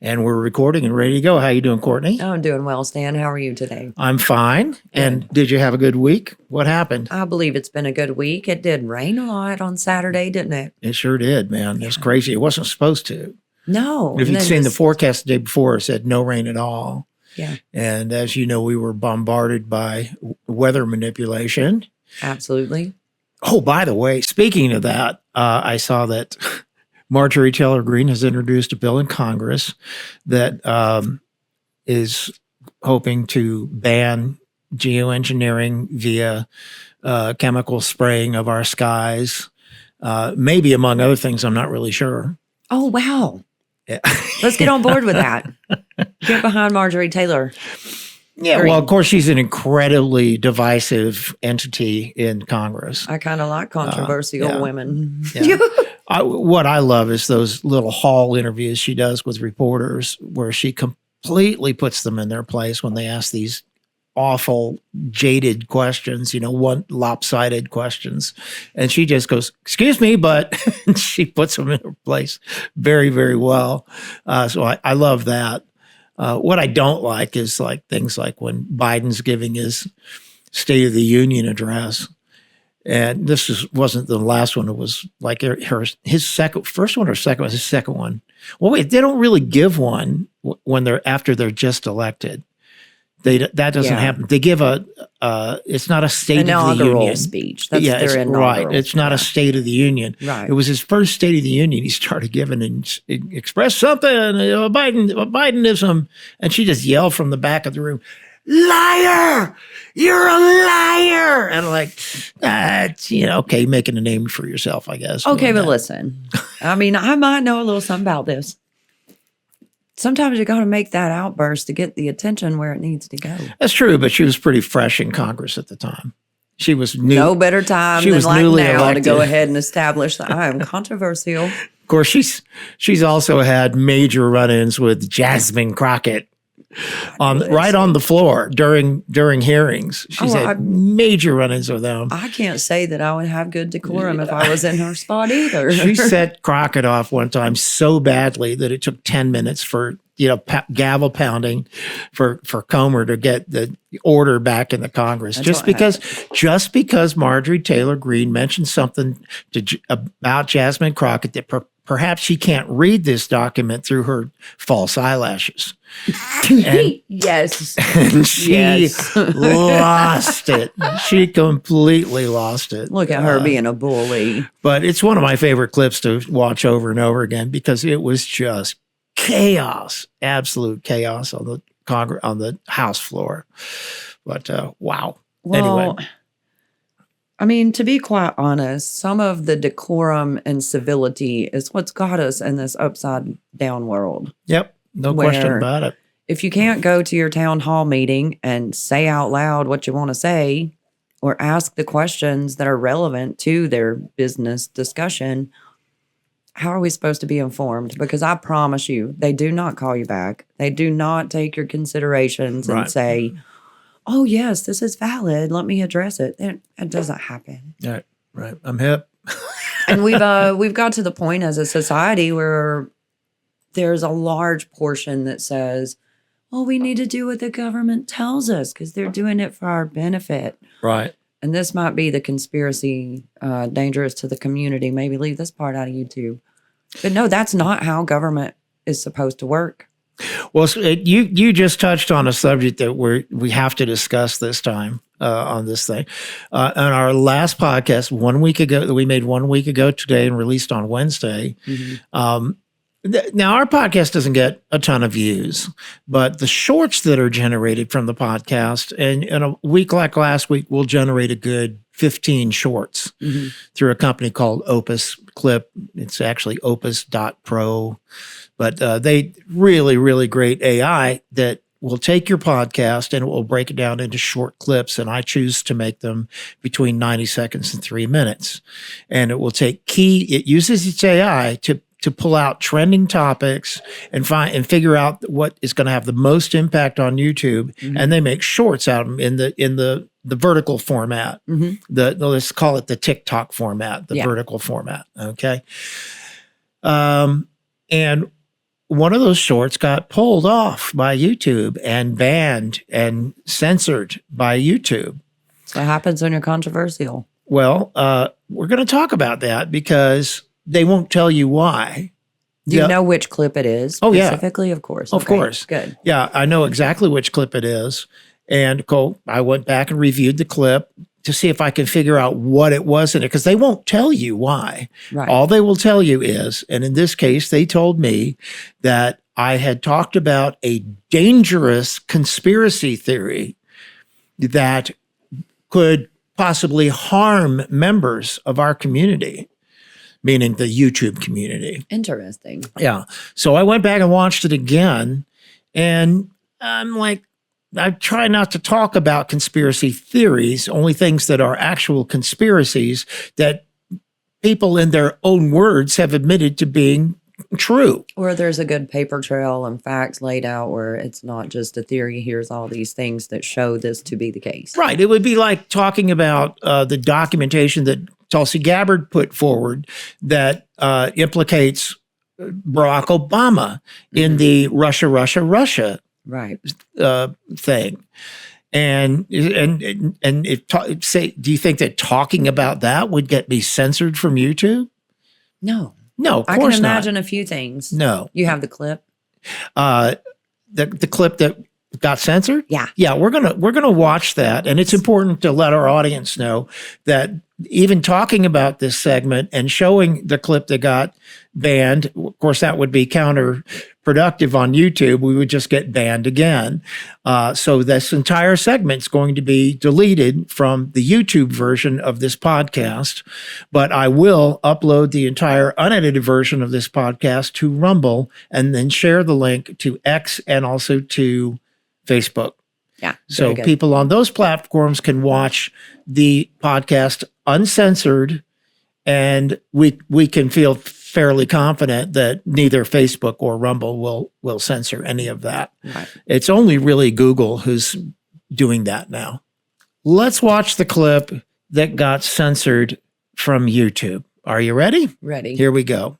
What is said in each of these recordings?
And we're recording and ready to go. How you doing, Courtney? I'm doing well, Stan. How are you today? I'm fine. And did you have a good week? What happened? I believe it's been a good week. It did rain a lot on Saturday, didn't it? It sure did, man. It's crazy. It wasn't supposed to. No. If you'd seen the forecast the day before, it said no rain at all. Yeah. And as you know, we were bombarded by weather manipulation. Absolutely. Oh, by the way, speaking of that, I saw that Marjorie Taylor Greene has introduced a bill in Congress that is hoping to ban geoengineering via chemical spraying of our skies, maybe among other things. I'm not really sure. Oh, wow. Yeah. Let's get on board with that. Get behind Marjorie Taylor. Yeah, well, of course, she's an incredibly divisive entity in Congress. I kind of like controversial women. Yeah. What I love is those little hall interviews she does with reporters where she completely puts them in their place when they ask these awful, jaded questions, one lopsided questions. And she just goes, excuse me, but she puts them in their place very, very well. So I love that. What I don't like is things like when Biden's giving his State of the Union address. And this wasn't the last one. It was like his first one or second was his second one. Well, wait, they don't really give one when after they're just elected. That doesn't happen. They give it's not a State of the Union speech. That's their inaugural. Right. It's not a State of the Union. Right. It was his first State of the Union. He started giving and expressed something, Bidenism, and she just yelled from the back of the room, "Liar! You're a liar!" And I'm like, okay, making a name for yourself, I guess. Okay, but listen, I mean, I might know a little something about this. Sometimes you got to make that outburst to get the attention where it needs to go. That's true, but she was pretty fresh in Congress at the time. She was new. No better time than like now to go ahead and establish that I am controversial. Of course, she's also had major run-ins with Jasmine Crockett right on the floor during hearings. She's had major run-ins with them. I can't say that I would have good decorum if I was in her spot either. She set Crockett off one time so badly that it took 10 minutes for gavel pounding for Comer to get the order back in the Congress. Just because Marjorie Taylor Greene mentioned something about Jasmine Crockett that perhaps she can't read this document through her false eyelashes. And, yes. And she lost it. She completely lost it. Look at her being a bully. But it's one of my favorite clips to watch over and over again because it was just chaos, absolute chaos on the House floor. But wow. Well, anyway. I mean, to be quite honest, some of the decorum and civility is what's got us in this upside down world. Yep. No question about it. If you can't go to your town hall meeting and say out loud what you want to say or ask the questions that are relevant to their business discussion, how are we supposed to be informed? Because I promise you, they do not call you back. They do not take your considerations and say, oh, yes, this is valid. Let me address it. It doesn't happen. Right. I'm hip. And we've got to the point as a society where there's a large portion that says, well, we need to do what the government tells us because they're doing it for our benefit. Right. And this might be the conspiracy dangerous to the community. Maybe leave this part out of YouTube. But no, that's not how government is supposed to work. Well, you just touched on a subject that we have to discuss this time on this thing. On our last podcast 1 week ago, that we made 1 week ago today and released on Wednesday. Mm-hmm. Now, our podcast doesn't get a ton of views, but the shorts that are generated from the podcast, and in a week like last week, we'll generate a good 15 shorts through a company called Opus Clip. It's actually opus.pro, but they really, really great AI that will take your podcast and it will break it down into short clips. And I choose to make them between 90 seconds and 3 minutes. And it will take it uses its AI to pull out trending topics and figure out what is going to have the most impact on YouTube. Mm-hmm. And they make shorts out of them in the vertical format. Mm-hmm. Let's call it the TikTok format, the vertical format. Okay. And one of those shorts got pulled off by YouTube and banned and censored by YouTube. So what happens when you're controversial? Well, we're going to talk about that because they won't tell you why. Do you know which clip it is? Oh, yeah. Specifically, of course. Of course. Good. Yeah, I know exactly which clip it is. And I went back and reviewed the clip to see if I can figure out what it was in it, because they won't tell you why. Right. All they will tell you is, and in this case, they told me that I had talked about a dangerous conspiracy theory that could possibly harm members of our community, meaning the YouTube community. Interesting. Yeah. So I went back and watched it again, and I'm like, I try not to talk about conspiracy theories, only things that are actual conspiracies that people in their own words have admitted to being true. Or there's a good paper trail and facts laid out where it's not just a theory. Here's all these things that show this to be the case. Right. It would be like talking about the documentation that Tulsi Gabbard put forward that implicates Barack Obama in the Russia Right. thing. And do you think that talking about that would get me censored from YouTube? No. No, of I course can not. imagine a few things. No. You have the clip? The clip that got censored? Yeah. Yeah, we're gonna watch that. And it's important to let our audience know that even talking about this segment and showing the clip that got banned, of course, that would be counterproductive on YouTube. We would just get banned again. So this entire segment's going to be deleted from the YouTube version of this podcast, but I will upload the entire unedited version of this podcast to Rumble and then share the link to X and also to Facebook. Yeah. So people on those platforms can watch the podcast uncensored, and we can feel fairly confident that neither Facebook or Rumble will censor any of that. Right. It's only really Google who's doing that now. Let's watch the clip that got censored from YouTube. Are you ready? Ready. Here we go.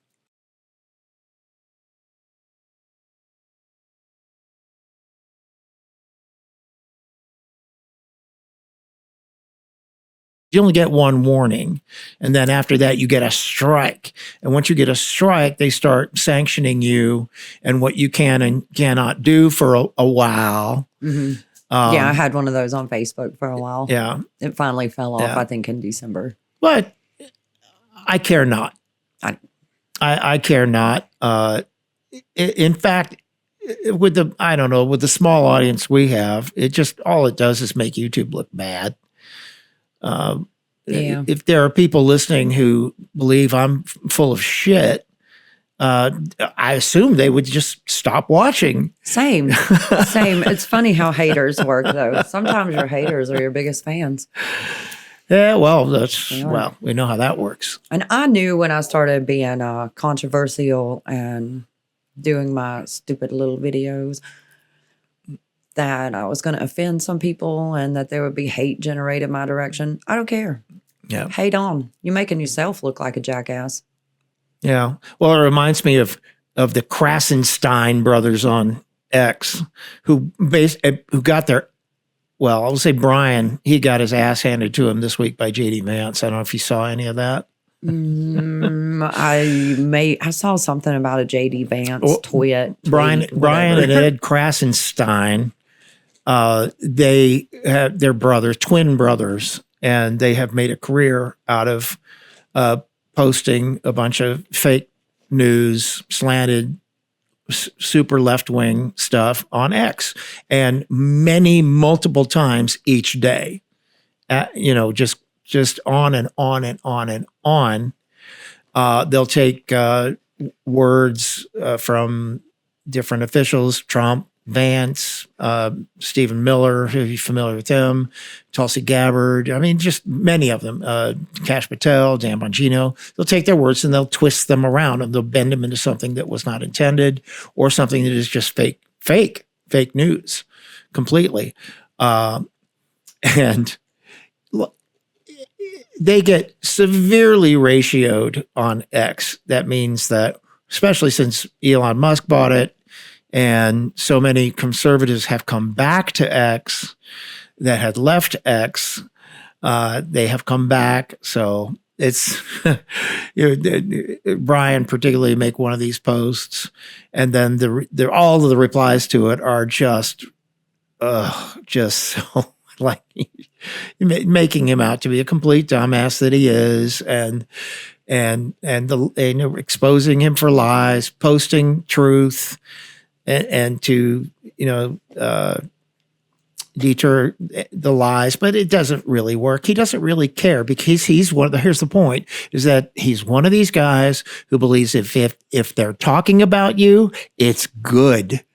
You only get one warning. And then after that, you get a strike. And once you get a strike, they start sanctioning you and what you can and cannot do for a while. Mm-hmm. Yeah, I had one of those on Facebook for a while. Yeah. It finally fell off, Yeah. I think, in December. But I care not. I care not. In fact, with the small audience we have, all it does is make YouTube look bad. Yeah. If there are people listening who believe I'm full of shit, I assume they would just stop watching. Same. It's funny how haters work, though. Sometimes your haters are your biggest fans. Yeah, well, we know how that works. And I knew when I started being controversial and doing my stupid little videos that I was going to offend some people and that there would be hate generated my direction. I don't care. Yeah. Hate on. You're making yourself look like a jackass. Yeah. Well, it reminds me of the Krasenstein brothers on X who got their, well, I'll say Brian, he got his ass handed to him this week by JD Vance. I don't know if you saw any of that. I saw something about a JD Vance tweet. Brian and Ed Krasenstein, they're brothers, twin brothers, and they have made a career out of posting a bunch of fake news, slanted, super left-wing stuff on X, and multiple times each day. Just on and on and on and on. They'll take words from different officials, Trump, Vance, Stephen Miller, if you're familiar with him, Tulsi Gabbard. I mean, just many of them. Kash Patel, Dan Bongino. They'll take their words and they'll twist them around and they'll bend them into something that was not intended or something that is just fake news completely. And they get severely ratioed on X. That means that especially since Elon Musk bought it, and so many conservatives have come back to X that had left X. They have come back. So it's, Brian particularly make one of these posts, and then all of the replies to it are just so like making him out to be a complete dumbass that he is, and exposing him for lies, posting truth, and to deter the lies, but it doesn't really work. He doesn't really care, because he's here's the point, is that he's one of these guys who believes if they're talking about you, it's good.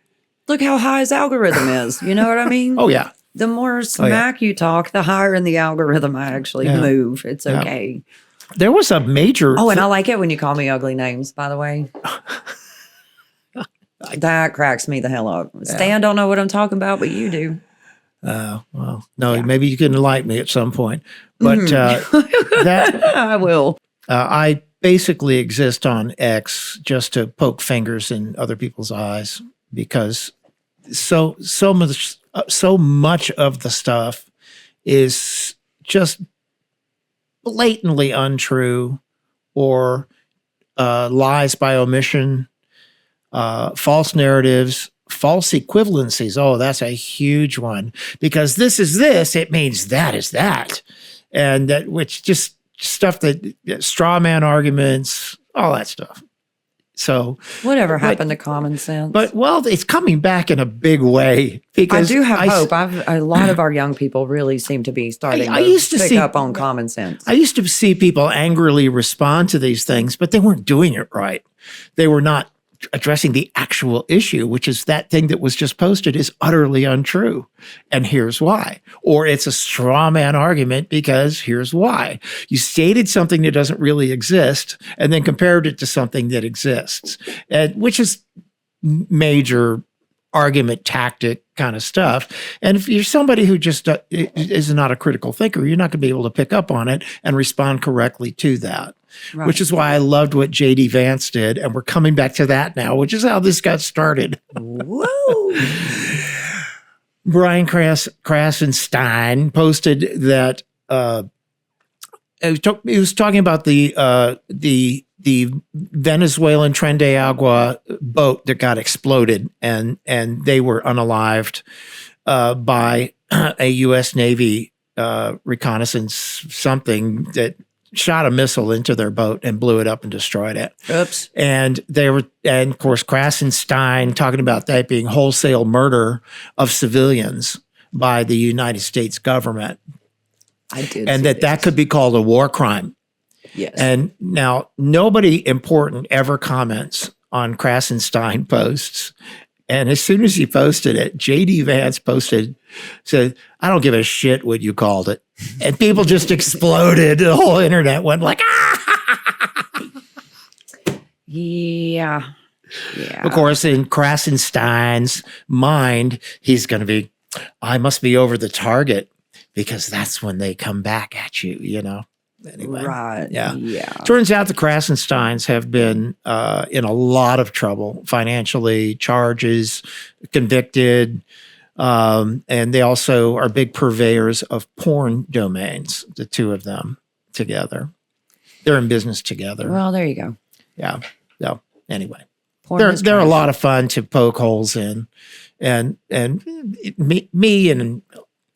Look how high his algorithm is. You know what I mean? Oh yeah. The more smack you talk, the higher in the algorithm I actually move. It's okay. There was a major. Oh, and I like it when you call me ugly names, by the way. That cracks me the hell up. Stan don't know what I'm talking about, but you do. Well, no, maybe you can enlighten me at some point. But that I will. I basically exist on X just to poke fingers in other people's eyes, because so much of the stuff is just blatantly untrue, or lies by omission, false narratives, false equivalencies. Oh, that's a huge one, because this is this, it means that is that. And that, which just stuff that straw man arguments, all that stuff. So whatever happened to common sense? But it's coming back in a big way, because I do have hope. A lot of our young people really seem to be starting to pick up on common sense. I used to see people angrily respond to these things, but they weren't doing it right. They were not addressing the actual issue, which is that thing that was just posted is utterly untrue. And here's why. Or it's a straw man argument because here's why. You stated something that doesn't really exist and then compared it to something that exists, and which is major argument tactic kind of stuff. And if you're somebody who just is not a critical thinker, you're not going to be able to pick up on it and respond correctly to that. Right. Which is why I loved what J.D. Vance did. And we're coming back to that now, which is how this got started. Whoa. Brian Krasenstein posted that he was talking about the Venezuelan Tren de Agua boat that got exploded, and they were unalived by a U.S. Navy reconnaissance something that shot a missile into their boat and blew it up and destroyed it. Oops. And of course, Krasenstein talking about that being wholesale murder of civilians by the United States government. I did. And that could be called a war crime. Yes. And now nobody important ever comments on Krasenstein posts. And as soon as he posted it, J.D. Vance said, I don't give a shit what you called it. And people just exploded. The whole internet went like, ah! Yeah. Of course, in Krasenstein's mind, he's going to be, I must be over the target, because that's when they come back at you, Anyway. Right. Yeah. Yeah. Turns out the Krasensteins have been in a lot of trouble financially, charges, convicted, and they also are big purveyors of porn domains, the two of them together. They're in business together. Well, there you go. Yeah. So anyway, Porn they're a lot of fun to poke holes in, and me and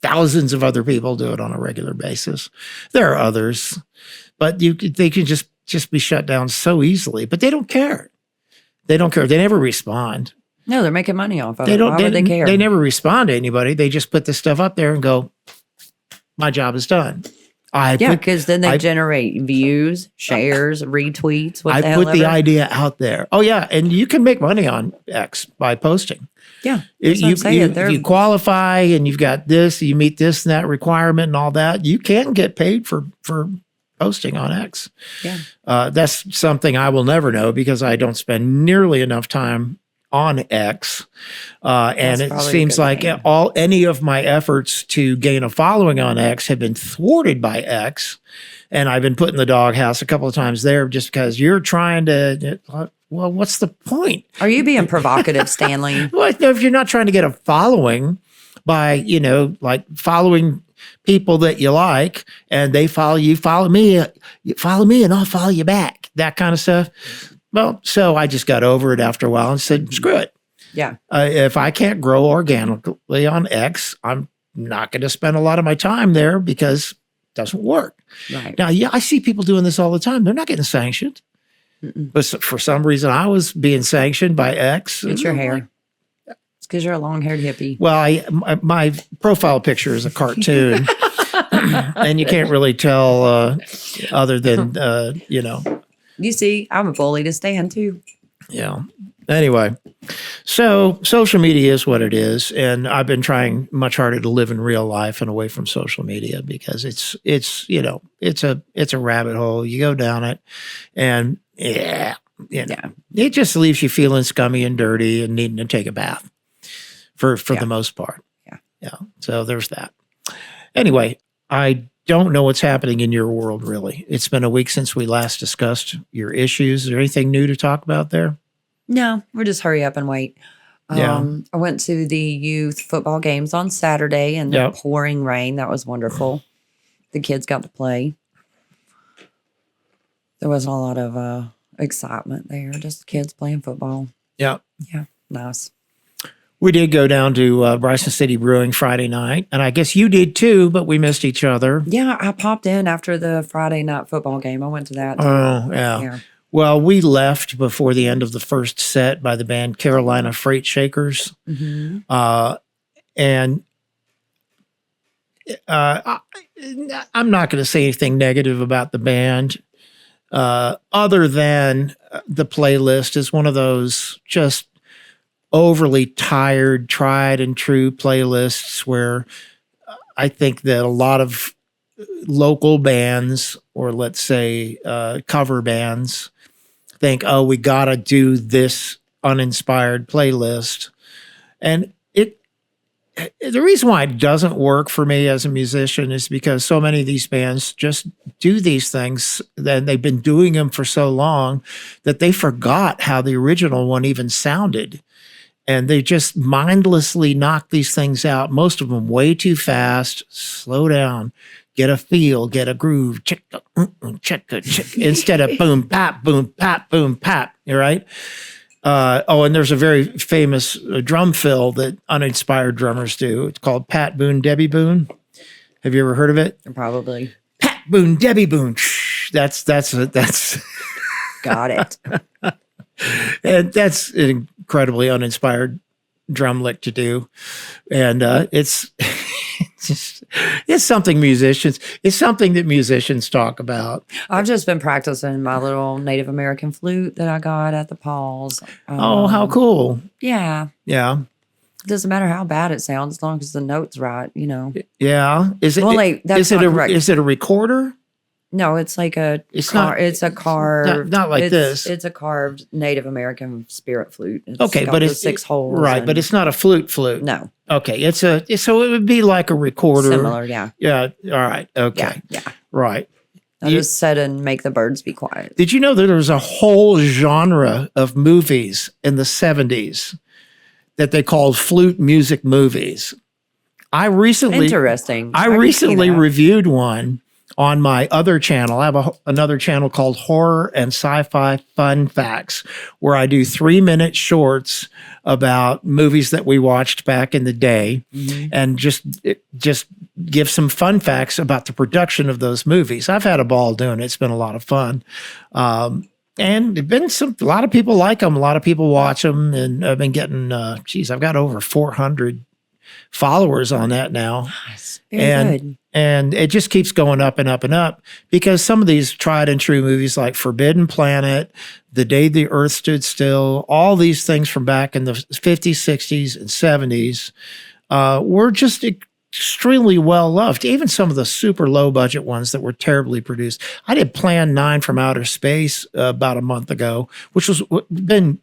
thousands of other people do it on a regular basis. There are others, but they can just be shut down so easily. But they don't care. They don't care. They never respond. No, they're making money off of it. Why would they care? They never respond to anybody. They just put this stuff up there and go, my job is done. Because then they generate views, shares, retweets. I put the idea out there. Oh, yeah. And you can make money on X by posting. Yeah. You qualify and you've got this, you meet this and that requirement and all that. You can get paid for posting on X. Yeah. That's something I will never know, because I don't spend nearly enough time on X. And it seems like any of my efforts to gain a following on X have been thwarted by X. And I've been put in the doghouse a couple of times there just because you're trying to, well, what's the point? Are you being provocative, Stanley? Well, if you're not trying to get a following by, like following people that you like and they follow you follow me and I'll follow you back, that kind of stuff. Well, so I just got over it after a while and said, screw it. Yeah. If I can't grow organically on X, I'm not going to spend a lot of my time there because it doesn't work. Right. Now, yeah, I see people doing this all the time. They're not getting sanctioned. But for some reason, I was being sanctioned by X. It's your hair. It's because you're a long-haired hippie. Well, my profile picture is a cartoon, and you can't really tell other than, You see, I'm a bully to stand too. Yeah. Anyway, so social media is what it is, and I've been trying much harder to live in real life and away from social media because it's a rabbit hole. You go down it, and it just leaves you feeling scummy and dirty and needing to take a bath for the most part. Yeah. So there's that. Anyway, I don't know what's happening in your world, really. It's been a week since we last discussed your issues. Is there anything new to talk about there? No, we're just hurry up and wait. I went to the youth football games on Saturday in the pouring rain. That was wonderful. The kids got to play. There wasn't a lot of excitement there, just kids playing football. Yeah. Yeah, nice. We did go down to Bryson City Brewing Friday night, and I guess you did too, but we missed each other. Yeah, I popped in after the Friday night football game. I went to that. Oh, yeah. Well, we left before the end of the first set by the band Carolina Freight Shakers. Mm-hmm. And I'm not going to say anything negative about the band other than the playlist is one of those just overly tired, tried and true playlists where I think that a lot of local bands or let's say cover bands think, oh, we got to do this uninspired playlist. And the reason why it doesn't work for me as a musician is because so many of these bands just do these things that they've been doing them for so long that they forgot how the original one even sounded. And they just mindlessly knock these things out, most of them way too fast. Slow down, get a feel, get a groove, check, instead of boom, pop, boom, pop, boom, pop, right? And there's a very famous drum fill that uninspired drummers do. It's called Pat Boone, Debbie Boone. Have you ever heard of it? Probably. Pat Boone, Debbie Boone. That's Got it. And that's an incredibly uninspired drum lick to do. And it's something that musicians talk about. I've just been practicing my little Native American flute that I got at the Paws. How cool. Yeah. Yeah. It doesn't matter how bad it sounds as long as the note's right, Yeah. Is it a recorder? No, it's like it's a carved. Not like this. It's a carved Native American spirit flute. It's okay, got but the it's 6 holes. Right, but it's not a flute. No. Okay, so it would be like a recorder. Similar, yeah. Yeah. All right. Okay. Yeah. Right. I just said and make the birds be quiet. Did you know that there was a whole genre of movies in the 70s that they called flute music movies? Interesting. I recently reviewed one on my other channel. I have another channel called Horror and Sci-Fi Fun Facts, where I do 3-minute shorts about movies that we watched back in the day, and just give some fun facts about the production of those movies. I've had a ball doing it. It's been a lot of fun. And there've been a lot of people like them. A lot of people watch them, and I've been getting, I've got over 400 followers on that now. Nice. Very good. And it just keeps going up and up and up because some of these tried and true movies like Forbidden Planet, The Day the Earth Stood Still, all these things from back in the 50s, 60s, and 70s were just extremely well loved. Even some of the super low budget ones that were terribly produced. I did Plan 9 from Outer Space about a month ago, which was been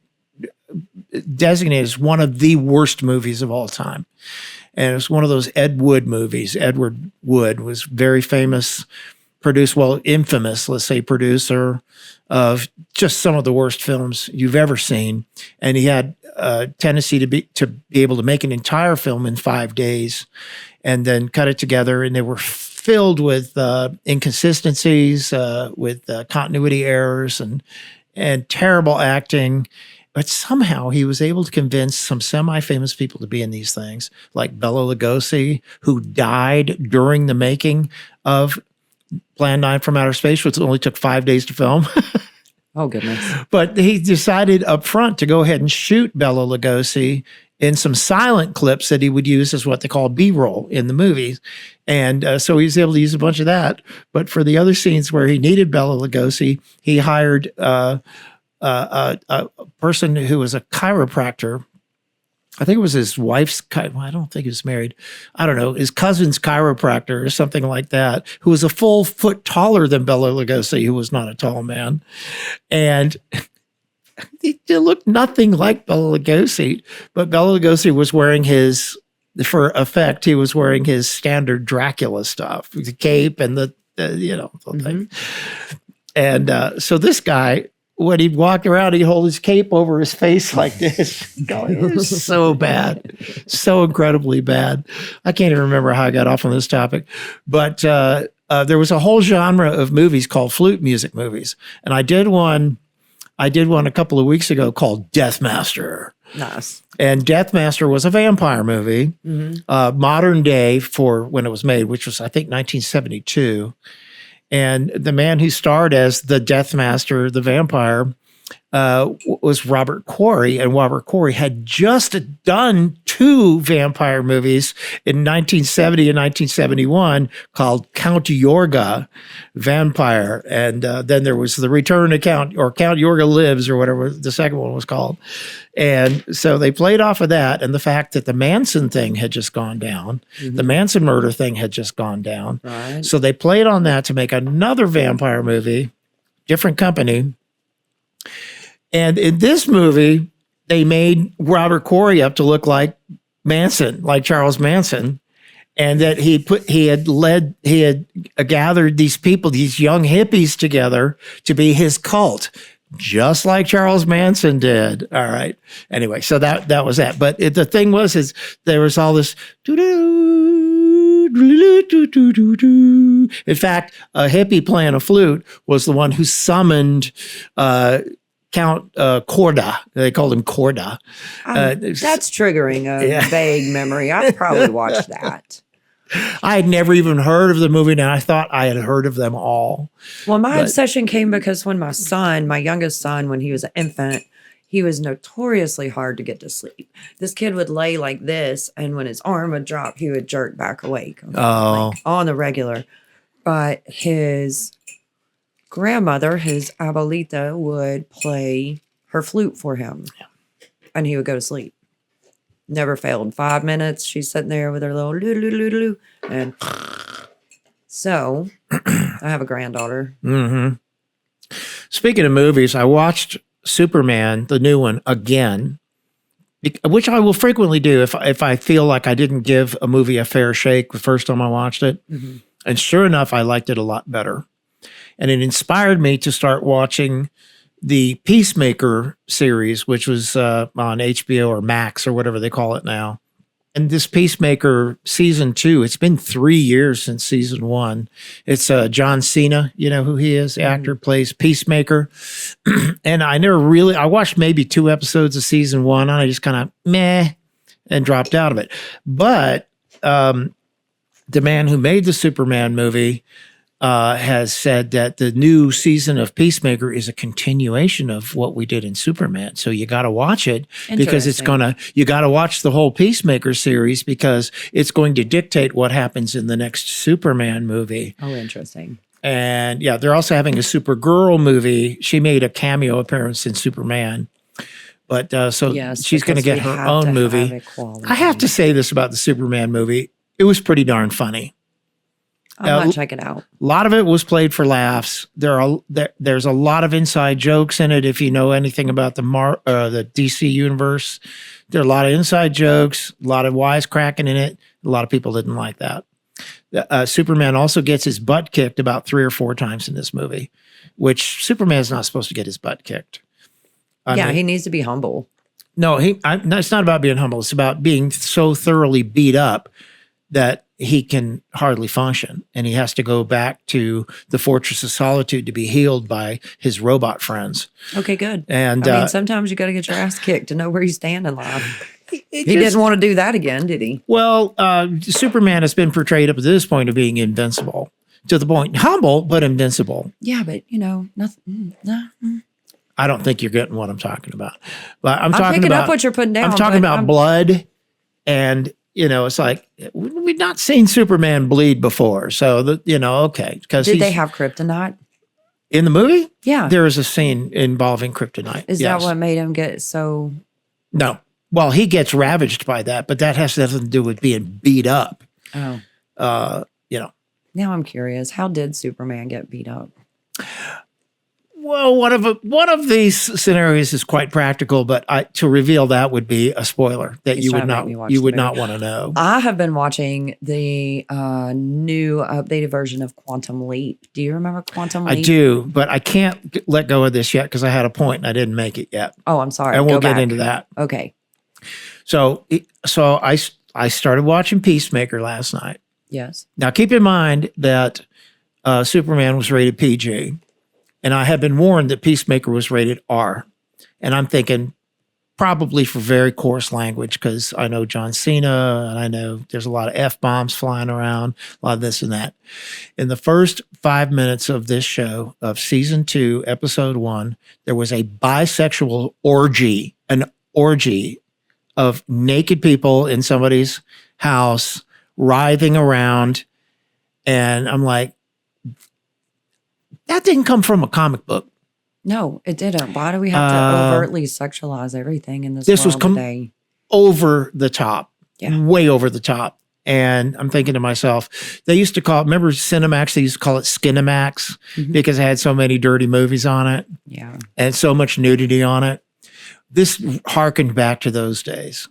designated as one of the worst movies of all time. And it was one of those Ed Wood movies. Edward Wood was very famous infamous, let's say, producer of just some of the worst films you've ever seen. And he had a tendency to be able to make an entire film in 5 days and then cut it together. And they were filled with inconsistencies, with continuity errors and terrible acting. But somehow he was able to convince some semi-famous people to be in these things, like Bela Lugosi, who died during the making of Plan 9 from Outer Space, which only took 5 days to film. Oh, goodness. But he decided up front to go ahead and shoot Bela Lugosi in some silent clips that he would use as what they call B-roll in the movies. And so he was able to use a bunch of that. But for the other scenes where he needed Bela Lugosi, he hired a person who was a chiropractor. I think it was his wife's, I don't think he was married. I don't know, his cousin's chiropractor or something like that, who was a full foot taller than Bela Lugosi, who was not a tall man. And he looked nothing like Bela Lugosi, but Bela Lugosi was wearing for effect, he was wearing his standard Dracula stuff, the cape and the thing. And so this guy, when he walked around, he'd hold his cape over his face like this. It was so bad, so incredibly bad. I can't even remember how I got off on this topic. But there was a whole genre of movies called flute music movies. And I did one a couple of weeks ago called Deathmaster. Nice. And Deathmaster was a vampire movie, modern day for when it was made, which was, I think, 1972. And the man who starred as the Deathmaster, the vampire, was Robert Quarry. And Robert Quarry had just done 2 vampire movies in 1970 and 1971 called Count Yorga, Vampire. And then there was The Return of Count Yorga Lives, or whatever the second one was called. And so they played off of that and the fact that the Manson thing had just gone down. The Manson murder thing had just gone down. Right. So they played on that to make another vampire movie, different company. And in this movie, they made Robert Quarry up to look like Manson, like Charles Manson. And that he had gathered these people, these young hippies together to be his cult, just like Charles Manson did. All right. Anyway, so that was that. But the thing is there was all this in fact, a hippie playing a flute was the one who summoned Count Corda. They called him Corda. That's triggering a vague memory. I probably watched that. I had never even heard of the movie, and I thought I had heard of them all. Well, my obsession came because when my youngest son, when he was an infant, he was notoriously hard to get to sleep. This kid would lay like this, and when his arm would drop, he would jerk back awake. Like, on the regular. But his grandmother, his abuelita, would play her flute for him, and he would go to sleep. Never failed. 5 minutes, she's sitting there with her little loo, and so I have a granddaughter. Speaking of movies, I watched Superman, the new one, again, which I will frequently do if I feel like I didn't give a movie a fair shake the first time I watched it. And sure enough, I liked it a lot better. And it inspired me to start watching the Peacemaker series, which was on HBO or Max or whatever they call it now. And this Peacemaker season 2, it's been 3 years since season 1. It's John Cena, you know who he is, the actor, plays Peacemaker. And I watched maybe 2 episodes of season 1, and I just kind of meh and dropped out of it. But the man who made the Superman movie has said that the new season of Peacemaker is a continuation of what we did in Superman. So you got to watch it because you got to watch the whole Peacemaker series because it's going to dictate what happens in the next Superman movie. Oh, interesting. And yeah, they're also having a Supergirl movie. She made a cameo appearance in Superman. But she's going to get her own movie. I have to say this about the Superman movie. It was pretty darn funny. I'm going to check it out. A lot of it was played for laughs. There's a lot of inside jokes in it. If you know anything about the DC universe, there are a lot of inside jokes, a lot of wisecracking in it. A lot of people didn't like that. Superman also gets his butt kicked about 3 or 4 times in this movie, which Superman's not supposed to get his butt kicked. I mean, he needs to be humble. no, no, it's not about being humble. It's about being so thoroughly beat up that he can hardly function. And he has to go back to the Fortress of Solitude to be healed by his robot friends. Okay, good. And I mean, sometimes you got to get your ass kicked to know where you stand in life. He just didn't want to do that again, did he? Well, Superman has been portrayed up to this point of being invincible, to the point humble but invincible. Yeah, but nothing. I don't think you're getting what I'm talking about. But I'm picking talking about up what you're putting down. I'm talking about blood, and it's like we've not seen Superman bleed before, so okay. Because did they have kryptonite in the movie? Yeah, there is a scene involving kryptonite. Is that what made him get so? No. Well, he gets ravaged by that, but that has nothing to do with being beat up. Oh. Now I'm curious. How did Superman get beat up? Well, one of these scenarios is quite practical, but to reveal that would be a spoiler that you would not want to know. I have been watching the new updated version of Quantum Leap. Do you remember Quantum Leap? I do, but I can't let go of this yet because I had a point and I didn't make it yet. Oh, I'm sorry. And we'll get into that. Okay. So I started watching Peacemaker last night. Yes. Now, keep in mind that Superman was rated PG, and I had been warned that Peacemaker was rated R. And I'm thinking probably for very coarse language because I know John Cena and I know there's a lot of F-bombs flying around, a lot of this and that. In the first 5 minutes of this show, of season 2, episode 1, there was a bisexual orgy, an orgy of naked people in somebody's house writhing around. And I'm like, that didn't come from a comic book. No, it didn't. Why do we have to overtly sexualize everything in this world today? Over the top. Yeah. Way over the top. And I'm thinking to myself, they used to call it, remember Cinemax? They used to call it Skinemax because it had so many dirty movies on it. Yeah. And so much nudity on it. This harkened back to those days.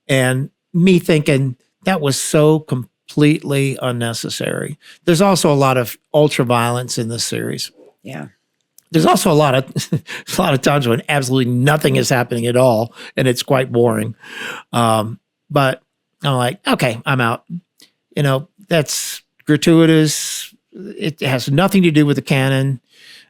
And me thinking that was so completely unnecessary. There's also a lot of ultra violence in this series. Yeah. There's also a lot of times when absolutely nothing is happening at all, and it's quite boring. But I'm like, okay, I'm out. That's gratuitous. It has nothing to do with the canon.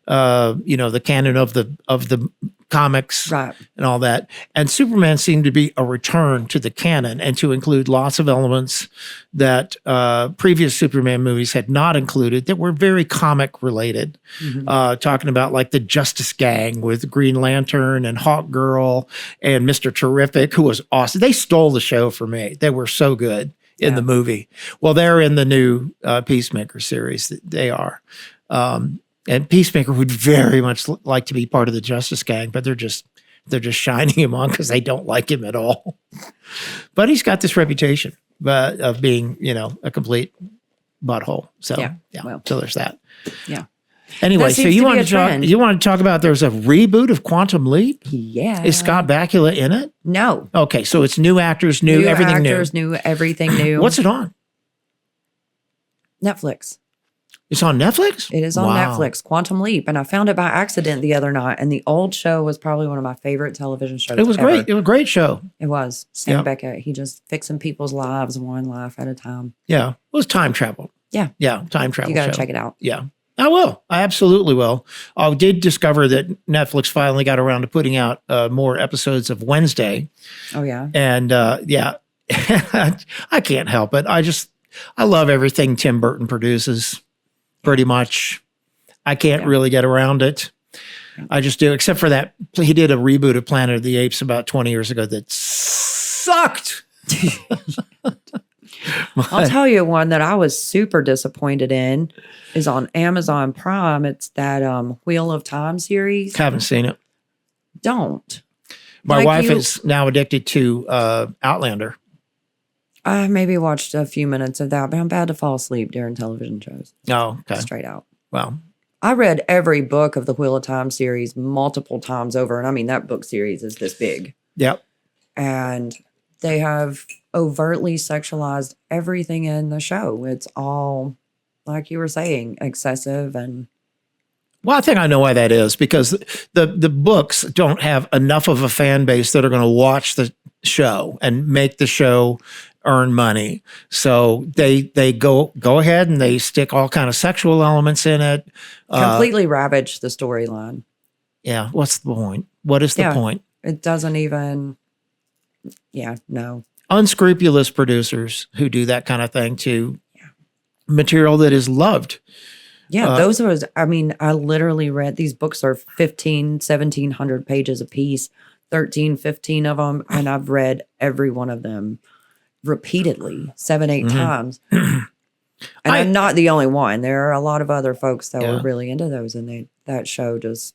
The canon of the comics, right, and all that. And Superman seemed to be a return to the canon and to include lots of elements that previous Superman movies had not included that were very comic related. Talking about like the Justice Gang with Green Lantern and Hawk Girl and Mr. Terrific, who was awesome. They stole the show for me. They were so good in the movie. Well, they're in the new Peacemaker series. They are. And Peacemaker would very much like to be part of the Justice Gang, but they're just shining him on because they don't like him at all. But he's got this reputation of being, a complete butthole. So so there's that. Yeah. Anyway, so you want to talk about there's a reboot of Quantum Leap? Yeah. Is Scott Bakula in it? No. Okay, so it's new actors, everything new. What's it on? Netflix. It's on Netflix? It is on Netflix, Quantum Leap. And I found it by accident the other night. And the old show was probably one of my favorite television shows. It was great. It was a great show. It was. Sam Beckett. He just fixing people's lives one life at a time. Yeah. It was time travel. Yeah. Yeah. Time travel. You got to check it out. Yeah. I will. I absolutely will. I did discover that Netflix finally got around to putting out more episodes of Wednesday. Oh, yeah. And I can't help it. I love everything Tim Burton produces. Pretty much. I can't really get around it. I just do, except for that. He did a reboot of Planet of the Apes about 20 years ago that sucked. I'll tell you one that I was super disappointed in is on Amazon Prime. It's that Wheel of Time series. Haven't seen it. Don't. My wife is now addicted to Outlander. I maybe watched a few minutes of that, but I'm bad to fall asleep during television shows. Oh, okay. Straight out. Well, I read every book of the Wheel of Time series multiple times over. And I mean, that book series is this big. Yep. And they have overtly sexualized everything in the show. It's all, like you were saying, excessive. And Well, I think I know why that is, because the books don't have enough of a fan base that are going to watch the show and make the show earn money. So they go ahead and they stick all kind of sexual elements in it. completely ravage the storyline. Yeah. What's the point? What is the Yeah. point? It doesn't even, no. Unscrupulous producers who do that kind of thing to material that is loved. Yeah, those are, I mean, I literally read, these books are 1,700 pages a piece, 13, 15 of them. And I've read every one of them repeatedly, 7, 8 times. And I'm not the only one. There are a lot of other folks that were really into those, and that show just,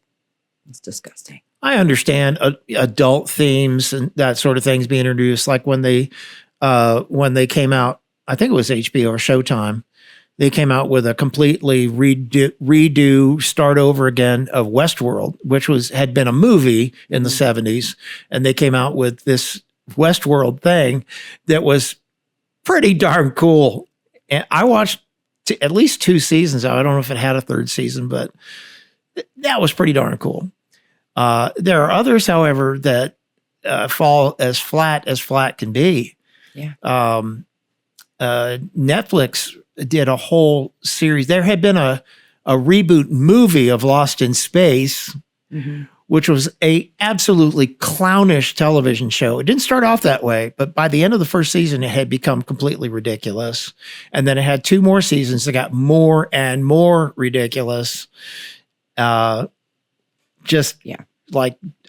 it's disgusting. I understand adult themes and that sort of things being introduced, like when they came out, I think it was HBO or Showtime. They came out with a completely redo, start over again of Westworld, which had been a movie in the 70s. And they came out with this Westworld thing that was pretty darn cool. And I watched at least 2 seasons. I don't know if it had a 3rd season, but that was pretty darn cool. There are others, however, that fall as flat can be. Yeah. Netflix did a whole series. There had been a reboot movie of Lost in Space, which was a absolutely clownish television show. It didn't start off that way, but by the end of the 1st season, it had become completely ridiculous. And then it had 2 more seasons that got more and more ridiculous. Like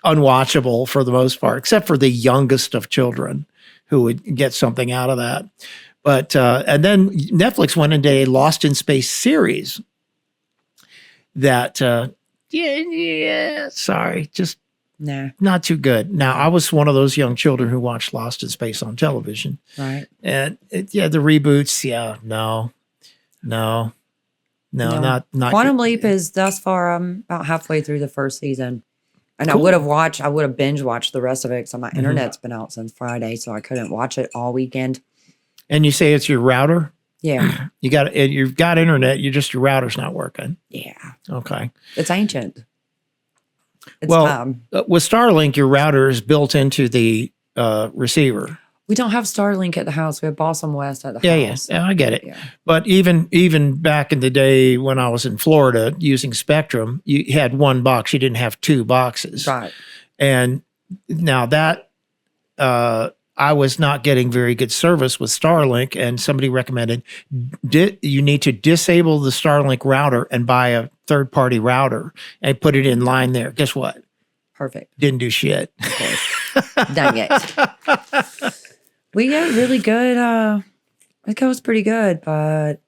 unwatchable for the most part, except for the youngest of children who would get something out of that. But, and then Netflix went into a Lost in Space series that, sorry, just not too good. Now, I was one of those young children who watched Lost in Space on television. Right. And the reboots, no, not Quantum Leap is thus far, I'm about halfway through the 1st season. And cool. I would have binge watched the rest of it, because my internet's been out since Friday, so I couldn't watch it all weekend. And you say it's your router? Yeah. You've got internet, your router's not working. Yeah. Okay. It's ancient. It's with Starlink, your router is built into the receiver. We don't have Starlink at the house. We have Balsam West at the house. Yeah, I get it. Yeah. But even back in the day when I was in Florida using Spectrum, you had 1 box. You didn't have 2 boxes. Right. And now that I was not getting very good service with Starlink, and somebody recommended you need to disable the Starlink router and buy a third-party router and put it in line there. Guess what? Perfect. Didn't do shit. Of course. Dang it. We get really good. It goes pretty good, but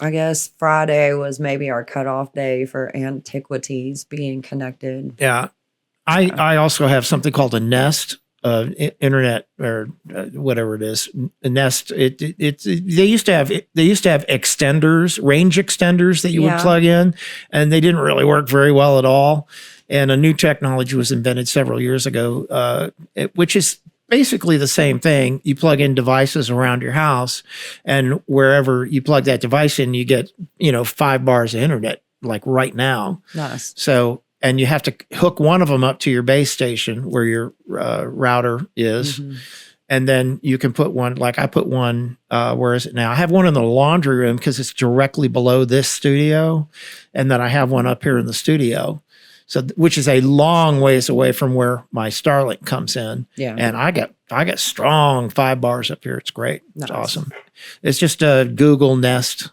I guess Friday was maybe our cutoff day for antiquities being connected. Yeah. I also have something called a Nest. Internet or whatever it is, a Nest. They used to have extenders, range extenders that you would plug in, and they didn't really work very well at all. And a new technology was invented several years ago, which is basically the same thing. You plug in devices around your house, and wherever you plug that device in, you get 5 bars of internet, like right now. Nice. So. And you have to hook one of them up to your base station where your router is. And then you can put one, like I put one, where is it now? I have one in the laundry room because it's directly below this studio. And then I have one up here in the studio. So, which is a long ways away from where my Starlink comes in. Yeah. And I got strong 5 bars up here. It's great. Nice. It's awesome. It's just a Google Nest.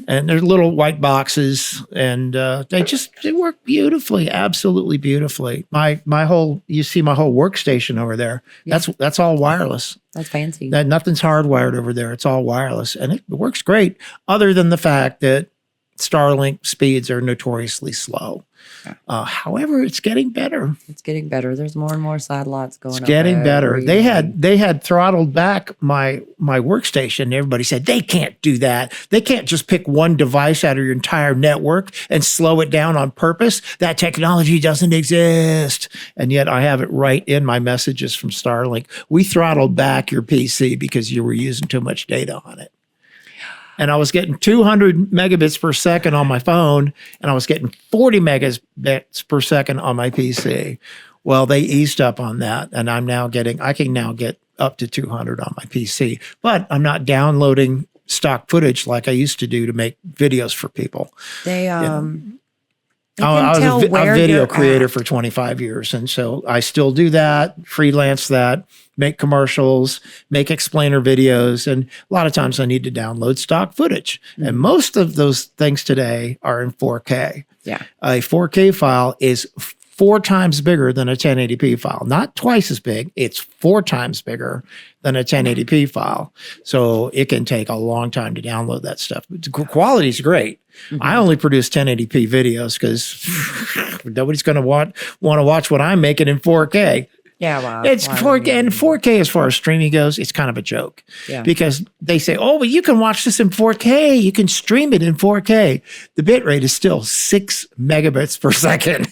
And they're little white boxes, and they work beautifully, absolutely beautifully. You see my whole workstation over there. Yeah. That's all wireless. That's fancy. Nothing's hardwired over there. It's all wireless, and it works great. Other than the fact that Starlink speeds are notoriously slow. However, it's getting better. It's getting better. There's more and more satellites going up. It's getting better. every They day. had throttled back my workstation. Everybody said they can't do that. They can't just pick one device out of your entire network and slow it down on purpose. That technology doesn't exist. And yet I have it right in my messages from Starlink. We throttled back your PC because you were using too much data on it. And I was getting 200 megabits per second on my phone, and I was getting 40 megabits per second on my PC. Well, they eased up on that, and I can now get up to 200 on my PC. But I'm not downloading stock footage like I used to do to make videos for people. They They I can was tell a where video you're creator at. for 25 years. And so I still do that, freelance that, make commercials, make explainer videos. And a lot of times I need to download stock footage. And most of those things today are in 4K. Yeah. A 4K file is 4 times bigger than a 1080p file. Not twice as big. It's 4 times bigger than a 1080p file. So it can take a long time to download that stuff. But the quality is great. I only produce 1080p videos because nobody's going to want to watch what I'm making in 4K. Yeah, well, It's 4K, and 4K as far as streaming goes, it's kind of a joke. Yeah. Because they say, oh, but you can watch this in 4K. You can stream it in 4K. The bit rate is still 6 megabits per second,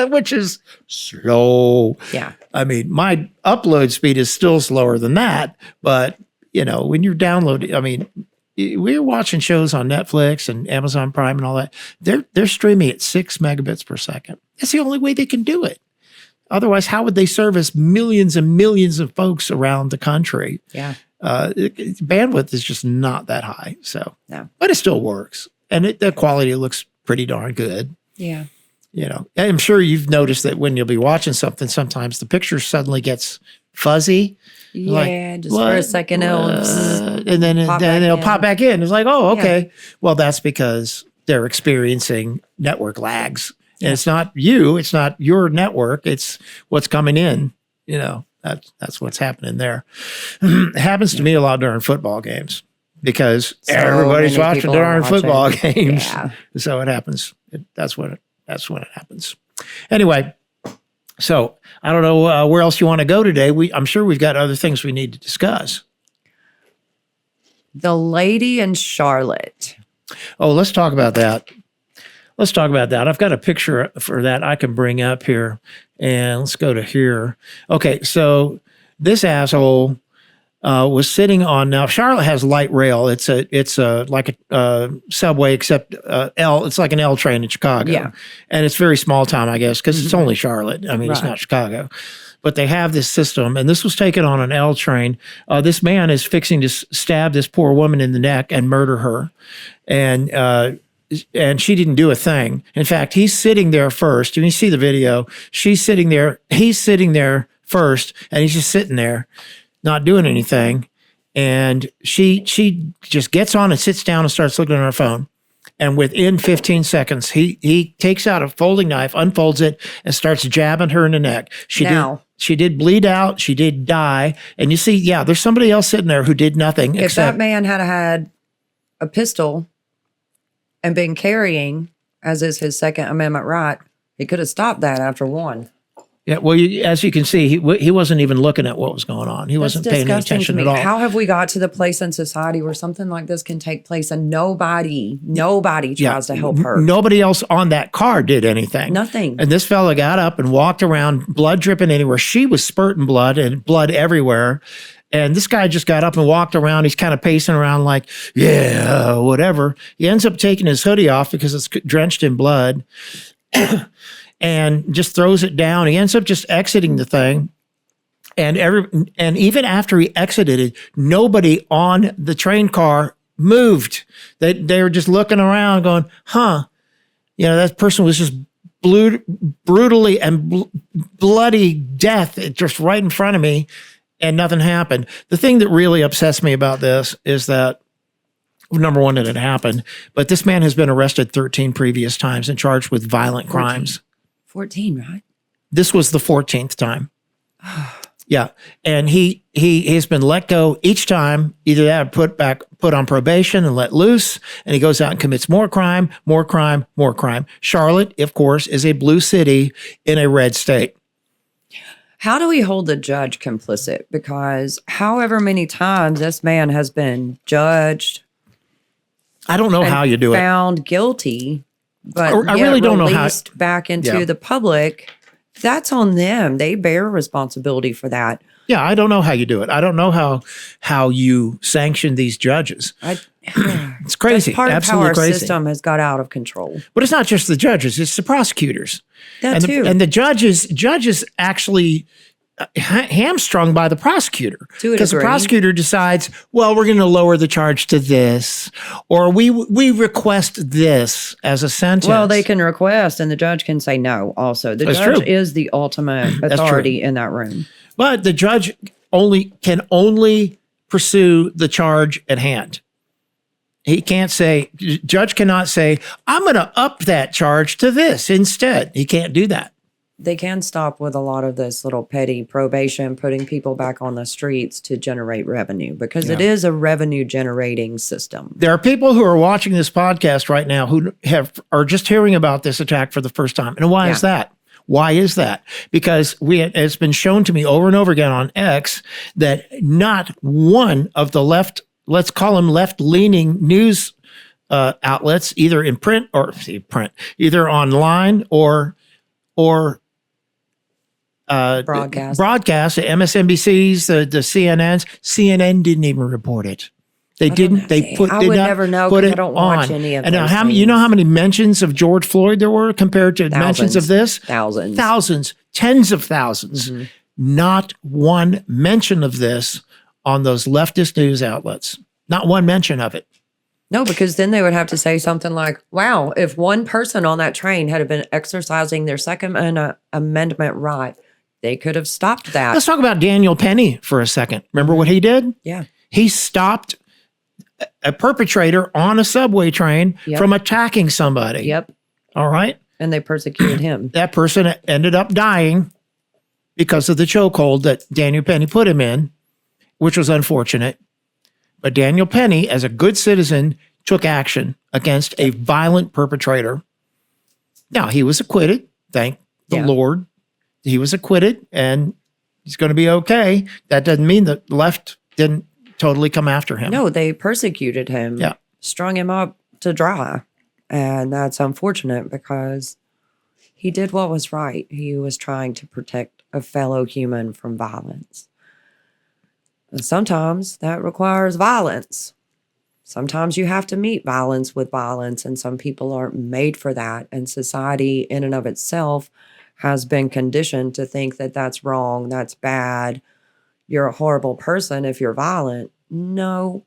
which is slow. Yeah. I mean, my upload speed is still slower than that. But, you know, when you're downloading, I mean, we're watching shows on Netflix and Amazon Prime and all that. They're streaming at 6 megabits per second. That's the only way they can do it. Otherwise, how would they service millions and millions of folks around the country? Yeah. Bandwidth is just not that high. So, No. but it still works, and the quality looks pretty darn good. Yeah. You know, I'm sure you've noticed that when you'll be watching something, sometimes the picture suddenly gets fuzzy. Yeah, just for a second and then pop it'll back pop in. back in. It's like, oh, okay. Well, that's because they're experiencing network lags. And it's not you, it's not your network, it's what's coming in. You know, that's what's happening there. It happens to me a lot during football games because So everybody's many watching people are during football watching. games. Yeah. So it happens. That's when it happens. Anyway, so I don't know where else you want to go today. I'm sure we've got other things we need to discuss. The lady in Charlotte. Oh, let's talk about that. Let's talk about that. I've got a picture for that I can bring up here. And let's go to here. Okay, so this asshole was sitting on, now Charlotte has light rail. It's like a subway, except it's like an L train in Chicago. Yeah. And it's very small town, I guess, because it's only Charlotte. I mean, it's Right. not Chicago. But they have this system, and this was taken on an L train. This man is fixing to stab this poor woman in the neck and murder her. And she didn't do a thing. In fact, he's sitting there first. You see the video. She's sitting there. He's sitting there first, and he's just sitting there, not doing anything. And she just gets on and sits down and starts looking at her phone. And within 15 seconds, he takes out a folding knife, unfolds it, and starts jabbing her in the neck. She did bleed out. She did die. And you see, yeah, there's somebody else sitting there who did nothing. If that man had a pistol and been carrying, as is his Second Amendment right, he could have stopped that after one. Yeah, well, as you can see, he wasn't even looking at what was going on. He wasn't paying any Disgusting to attention me. at all. How have we got to the place in society where something like this can take place and nobody tries to help her? Nobody else on that car did anything. Nothing. And this fella got up and walked around, blood dripping anywhere. She was spurting blood and blood everywhere. And this guy just got up and walked around. He's kind of pacing around like, yeah, whatever. He ends up taking his hoodie off because it's drenched in blood and just throws it down. He ends up just exiting the thing. And even after he exited it, nobody on the train car moved. They were just looking around going, huh, you know, that person was just brutally and bloody death just right in front of me. And nothing happened. The thing that really upsets me about this is that, number one, that it happened, but this man has been arrested 13 previous times and charged with violent crimes. 14, right? This was the 14th time. Yeah, and he has been let go each time. Either that, or put on probation and let loose, and he goes out and commits more crime, more crime, more crime. Charlotte, of course, is a blue city in a red state. How do we hold the judge complicit? Because however many times this man has been judged, I don't know how you do it. Found guilty, but I really don't know how. Released back into the public. That's on them. They bear responsibility for that. Yeah, I don't know how you do it. I don't know how you sanction these judges. It's crazy. That's part Absolutely of how our crazy. system has got out of control. But it's not just the judges; it's the prosecutors. That too. And the judges actually hamstrung by the prosecutor, because the prosecutor decides, well, we're going to lower the charge to this, or we request this as a sentence. Well, they can request, and the judge can say no. Also, the judge is the ultimate authority in that room. But the judge can only pursue the charge at hand. Judge cannot say, I'm going to up that charge to this instead. He can't do that. They can stop with a lot of this little petty probation, putting people back on the streets to generate revenue, because it is a revenue generating system. There are people who are watching this podcast right now who are just hearing about this attack for the first time. And why is that? Why is that? Because it's been shown to me over and over again on X that not one of the left, let's call them left-leaning news outlets, either in print, either online or broadcast, the MSNBCs, the CNNs. CNN didn't even report it. They didn't. They put. I would never know because I don't watch any of and those how things. you know how many mentions of George Floyd there were compared to mentions of this? Thousands, tens of thousands. Mm-hmm. Not one mention of this on those leftist news outlets. Not one mention of it. No, because then they would have to say something like, wow, if one person on that train had been exercising their Second Amendment right, they could have stopped that. Let's talk about Daniel Penny for a second. Remember what he did? Yeah. He stopped a perpetrator on a subway train from attacking somebody. Yep. All right. And they persecuted him. That person ended up dying because of the chokehold that Daniel Penny put him in, which was unfortunate. But Daniel Penny, as a good citizen, took action against a violent perpetrator. Now, he was acquitted. Thank the Lord. He was acquitted, and he's going to be okay. That doesn't mean that the left didn't totally come after him. No, they persecuted him, strung him up to dry. And that's unfortunate because he did what was right. He was trying to protect a fellow human from violence. And sometimes that requires violence. Sometimes you have to meet violence with violence, and some people aren't made for that. And society in and of itself has been conditioned to think that that's wrong, that's bad. You're a horrible person if you're violent. No,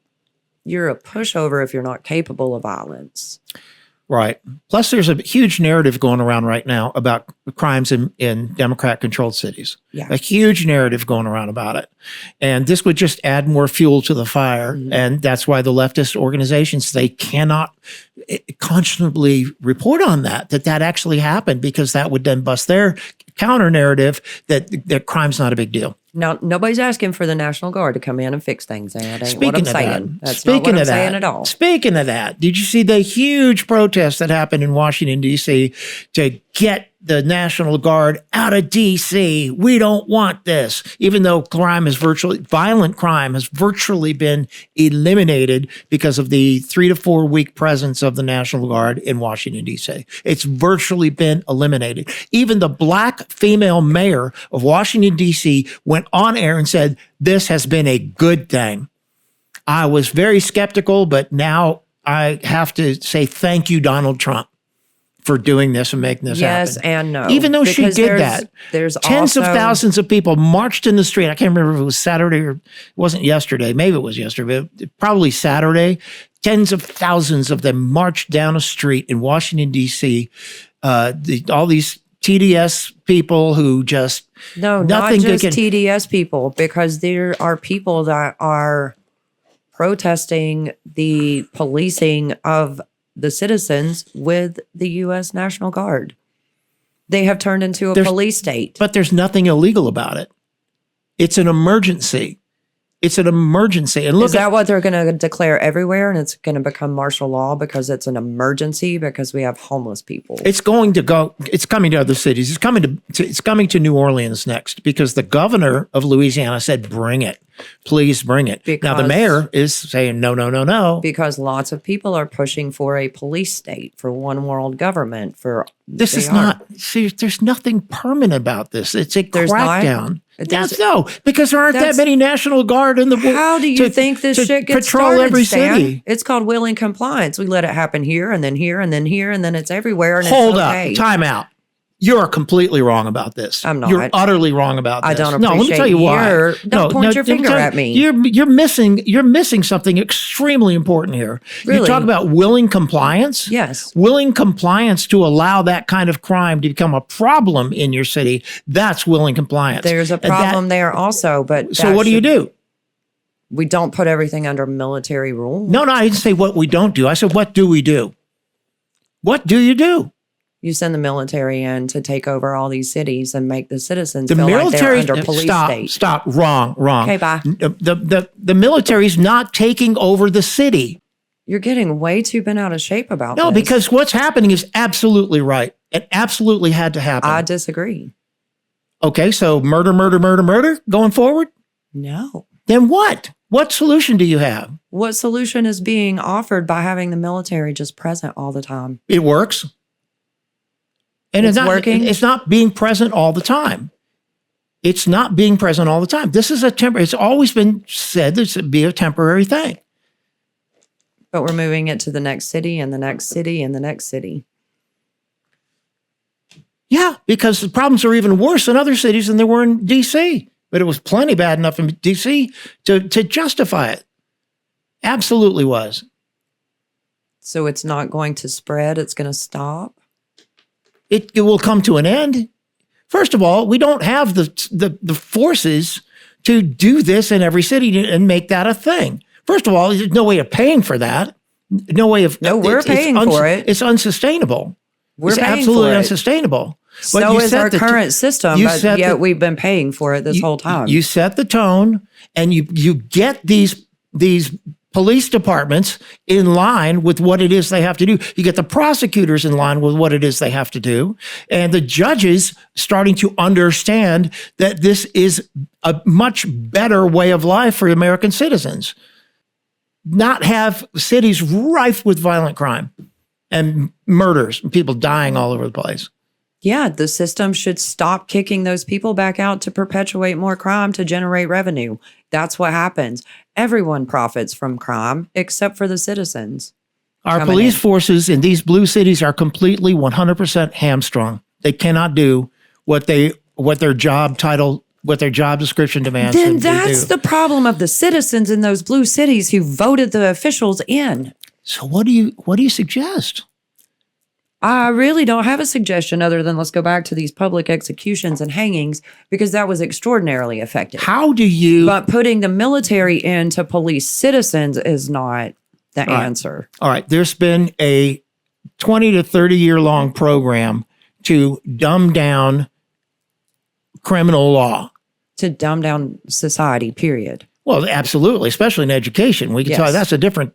you're a pushover if you're not capable of violence. Right. Plus, there's a huge narrative going around right now about crimes in Democrat-controlled cities. Yeah. A huge narrative going around about it. And this would just add more fuel to the fire. Mm-hmm. And that's why the leftist organizations, they cannot conscionably report on that actually happened, because that would then bust their counter-narrative that crime's not a big deal. Now, nobody's asking for the National Guard to come in and fix things. That ain't what I'm saying. That's not what I'm saying at all. Speaking of that, did you see the huge protest that happened in Washington, D.C. to get the National Guard out of D.C.? We don't want this. Even though violent crime has virtually been eliminated because of the 3 to 4 week presence of the National Guard in Washington, D.C. It's virtually been eliminated. Even the black female mayor of Washington, D.C. went on air and said, this has been a good thing. I was very skeptical, but now I have to say thank you, Donald Trump, for doing this and making this happen. Yes and no. Even though she did that, there's tens of thousands of people marched in the street. I can't remember if it was Saturday or it wasn't yesterday. Maybe it was yesterday, but probably Saturday. Tens of thousands of them marched down a street in Washington, D.C. All these TDS people who just... No, not just TDS people, because there are people that are protesting the policing of the citizens with the U.S. National Guard. They have turned into a police state. But there's nothing illegal about it. It's an emergency. It's an emergency. And look, Is that what they're going to declare everywhere, and it's going to become martial law because it's an emergency because we have homeless people? it's going to go. It's coming to other cities. It's coming to New Orleans next because the governor of Louisiana said, "Bring it, please bring it." Now the Because- mayor is saying, "No, no, no, no." Because lots of people are pushing for a police state, for one world government, for This they is are. not. See, there's nothing permanent about this. It's a There's not? crackdown. There's- Yes, no, because there aren't that That's- many National Guard in the world. How do you think this shit gets patrol started, every Stan? city? It's called willing compliance. We let it happen here and then here and then here and then it's everywhere and Hold it's up, okay. time out. You're completely wrong about this. I'm not. You're utterly wrong about this. I don't No, let me appreciate tell you why. your- don't point your let me finger tell you, at me. You're missing something extremely important here. You Really? talk about willing compliance. Yes. Willing compliance to allow that kind of crime to become a problem in your city. That's willing compliance. There's a And that- problem there also, but So that what do you should- do? We don't put everything under military rule. No, I didn't say what we don't do. I said, what do we do? What do you do? You send the military in to take over all these cities and make the citizens The feel military, like they're under police state. stop, wrong. Okay, bye. The military's not taking over the city. You're getting way too bent out of shape about No, this. because what's happening is absolutely right. It absolutely had to happen. I disagree. Okay, so murder going forward? No. Then what? What solution do you have? What solution is being offered by having the military just present all the time? It works. And It's working? It's not being present all the time. It's not being present all the time. This is it's always been said this would be a temporary thing. But we're moving it to the next city and the next city and the next city. Yeah, because the problems are even worse in other cities than they were in D.C. But it was plenty bad enough in D.C. to justify it. Absolutely was. So it's not going to spread. It's going to stop. It will come to an end. First of all, we don't have the forces to do this in every city and make that a thing. First of all, there's no way of paying for that. No way of. No, we're paying for it. It's unsustainable. We're It's paying absolutely for it. unsustainable. But So you is set our the- current system, you but set yet the- we've been paying for it this whole time. You set the tone, and you get these police departments in line with what it is they have to do. You get the prosecutors in line with what it is they have to do, and the judges starting to understand that this is a much better way of life for American citizens. Not have cities rife with violent crime and murders, and people dying all over the place. Yeah, the system should stop kicking those people back out to perpetuate more crime to generate revenue. That's what happens. Everyone profits from crime except for the citizens. Our coming police in. forces in these blue cities are completely 100% hamstrung. They cannot do what their job description demands. Then them to that's do. the problem of the citizens in those blue cities who voted the officials in. So what do you suggest? I really don't have a suggestion other than let's go back to these public executions and hangings because that was extraordinarily effective. How do you? But putting the military in to police citizens is not the answer. All right, there's been a 20 to 30 year long program to dumb down criminal law. To dumb down society, period. Well, absolutely, especially in education. We can tell you that's a different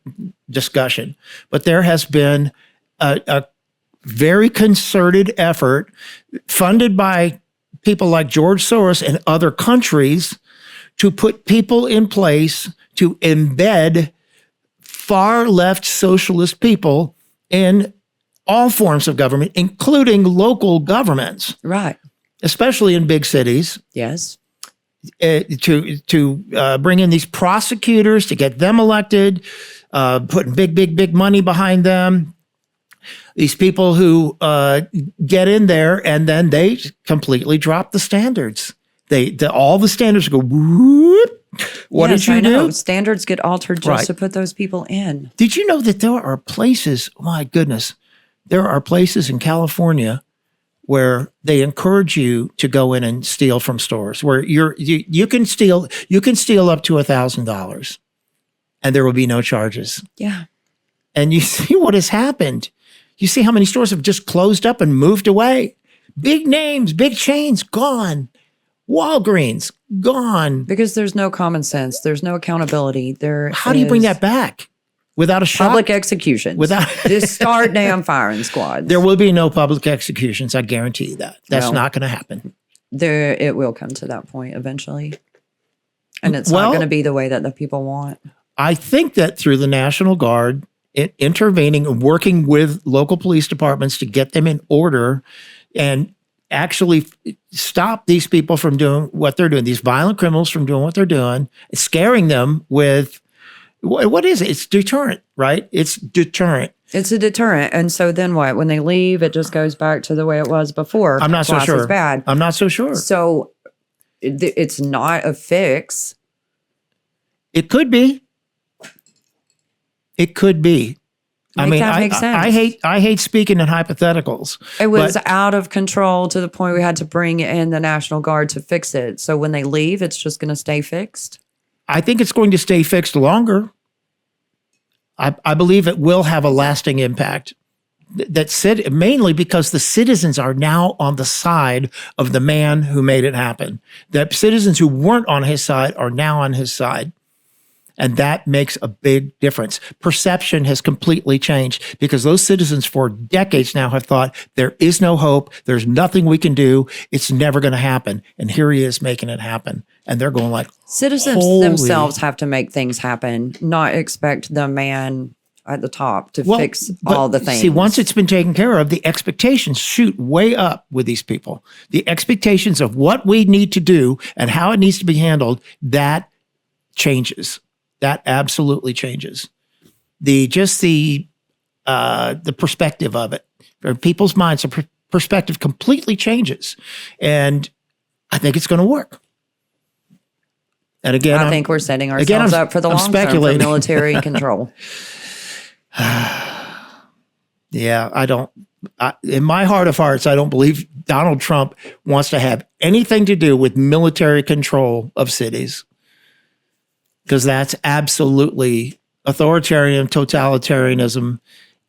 discussion. But there has been a very concerted effort funded by people like George Soros and other countries to put people in place to embed far left socialist people in all forms of government, including local governments, Right. especially in big cities. Yes. To bring in these prosecutors to get them elected, putting big money behind them. These people who get in there and then they completely drop the standards. All the standards go whoop. What Yes, did you I know. do? Standards get altered just Right. to put those people in. Did you know that there are places? My goodness, there are places in California where they encourage you to go in and steal from stores, where you can steal up to $1,000, and there will be no charges. Yeah. And you see what has happened. You see how many stores have just closed up and moved away. Big names, big chains, gone. Walgreens, gone. Because there's no common sense. There's no accountability. How do you bring that back without a shot? Public executions. Just start damn firing squads. There will be no public executions. I guarantee you that. That's not going to happen. It will come to that point eventually. And it's not going to be the way that the people want. I think that through the National Guard intervening and working with local police departments to get them in order and actually stop these people from doing what they're doing, these violent criminals from doing what they're doing, scaring them with, what is it? It's deterrent, right? It's deterrent. It's a deterrent. And so then what? When they leave, it just goes back to the way it was before. I'm not so sure. Bad. I'm not so sure. So it's not a fix. It could be. It could be. That makes sense. I hate speaking in hypotheticals. It was out of control to the point we had to bring in the National Guard to fix it. So when they leave, it's just going to stay fixed? I think it's going to stay fixed longer. I believe it will have a lasting impact. Mainly because the citizens are now on the side of the man who made it happen. The citizens who weren't on his side are now on his side. And that makes a big difference. Perception has completely changed because those citizens for decades now have thought there is no hope. There's nothing we can do. It's never going to happen. And here he is making it happen. And they're going like, citizens themselves have to make things happen, not expect the man at the top to fix all the things. See, once it's been taken care of, the expectations shoot way up with these people. The expectations of what we need to do and how it needs to be handled, that changes. That absolutely changes. The perspective of it. For people's minds, the perspective completely changes. And I think it's going to work. And again, I think we're setting ourselves up for the long term for military control. Yeah, in my heart of hearts, I don't believe Donald Trump wants to have anything to do with military control of cities. Because that's absolutely authoritarian totalitarianism,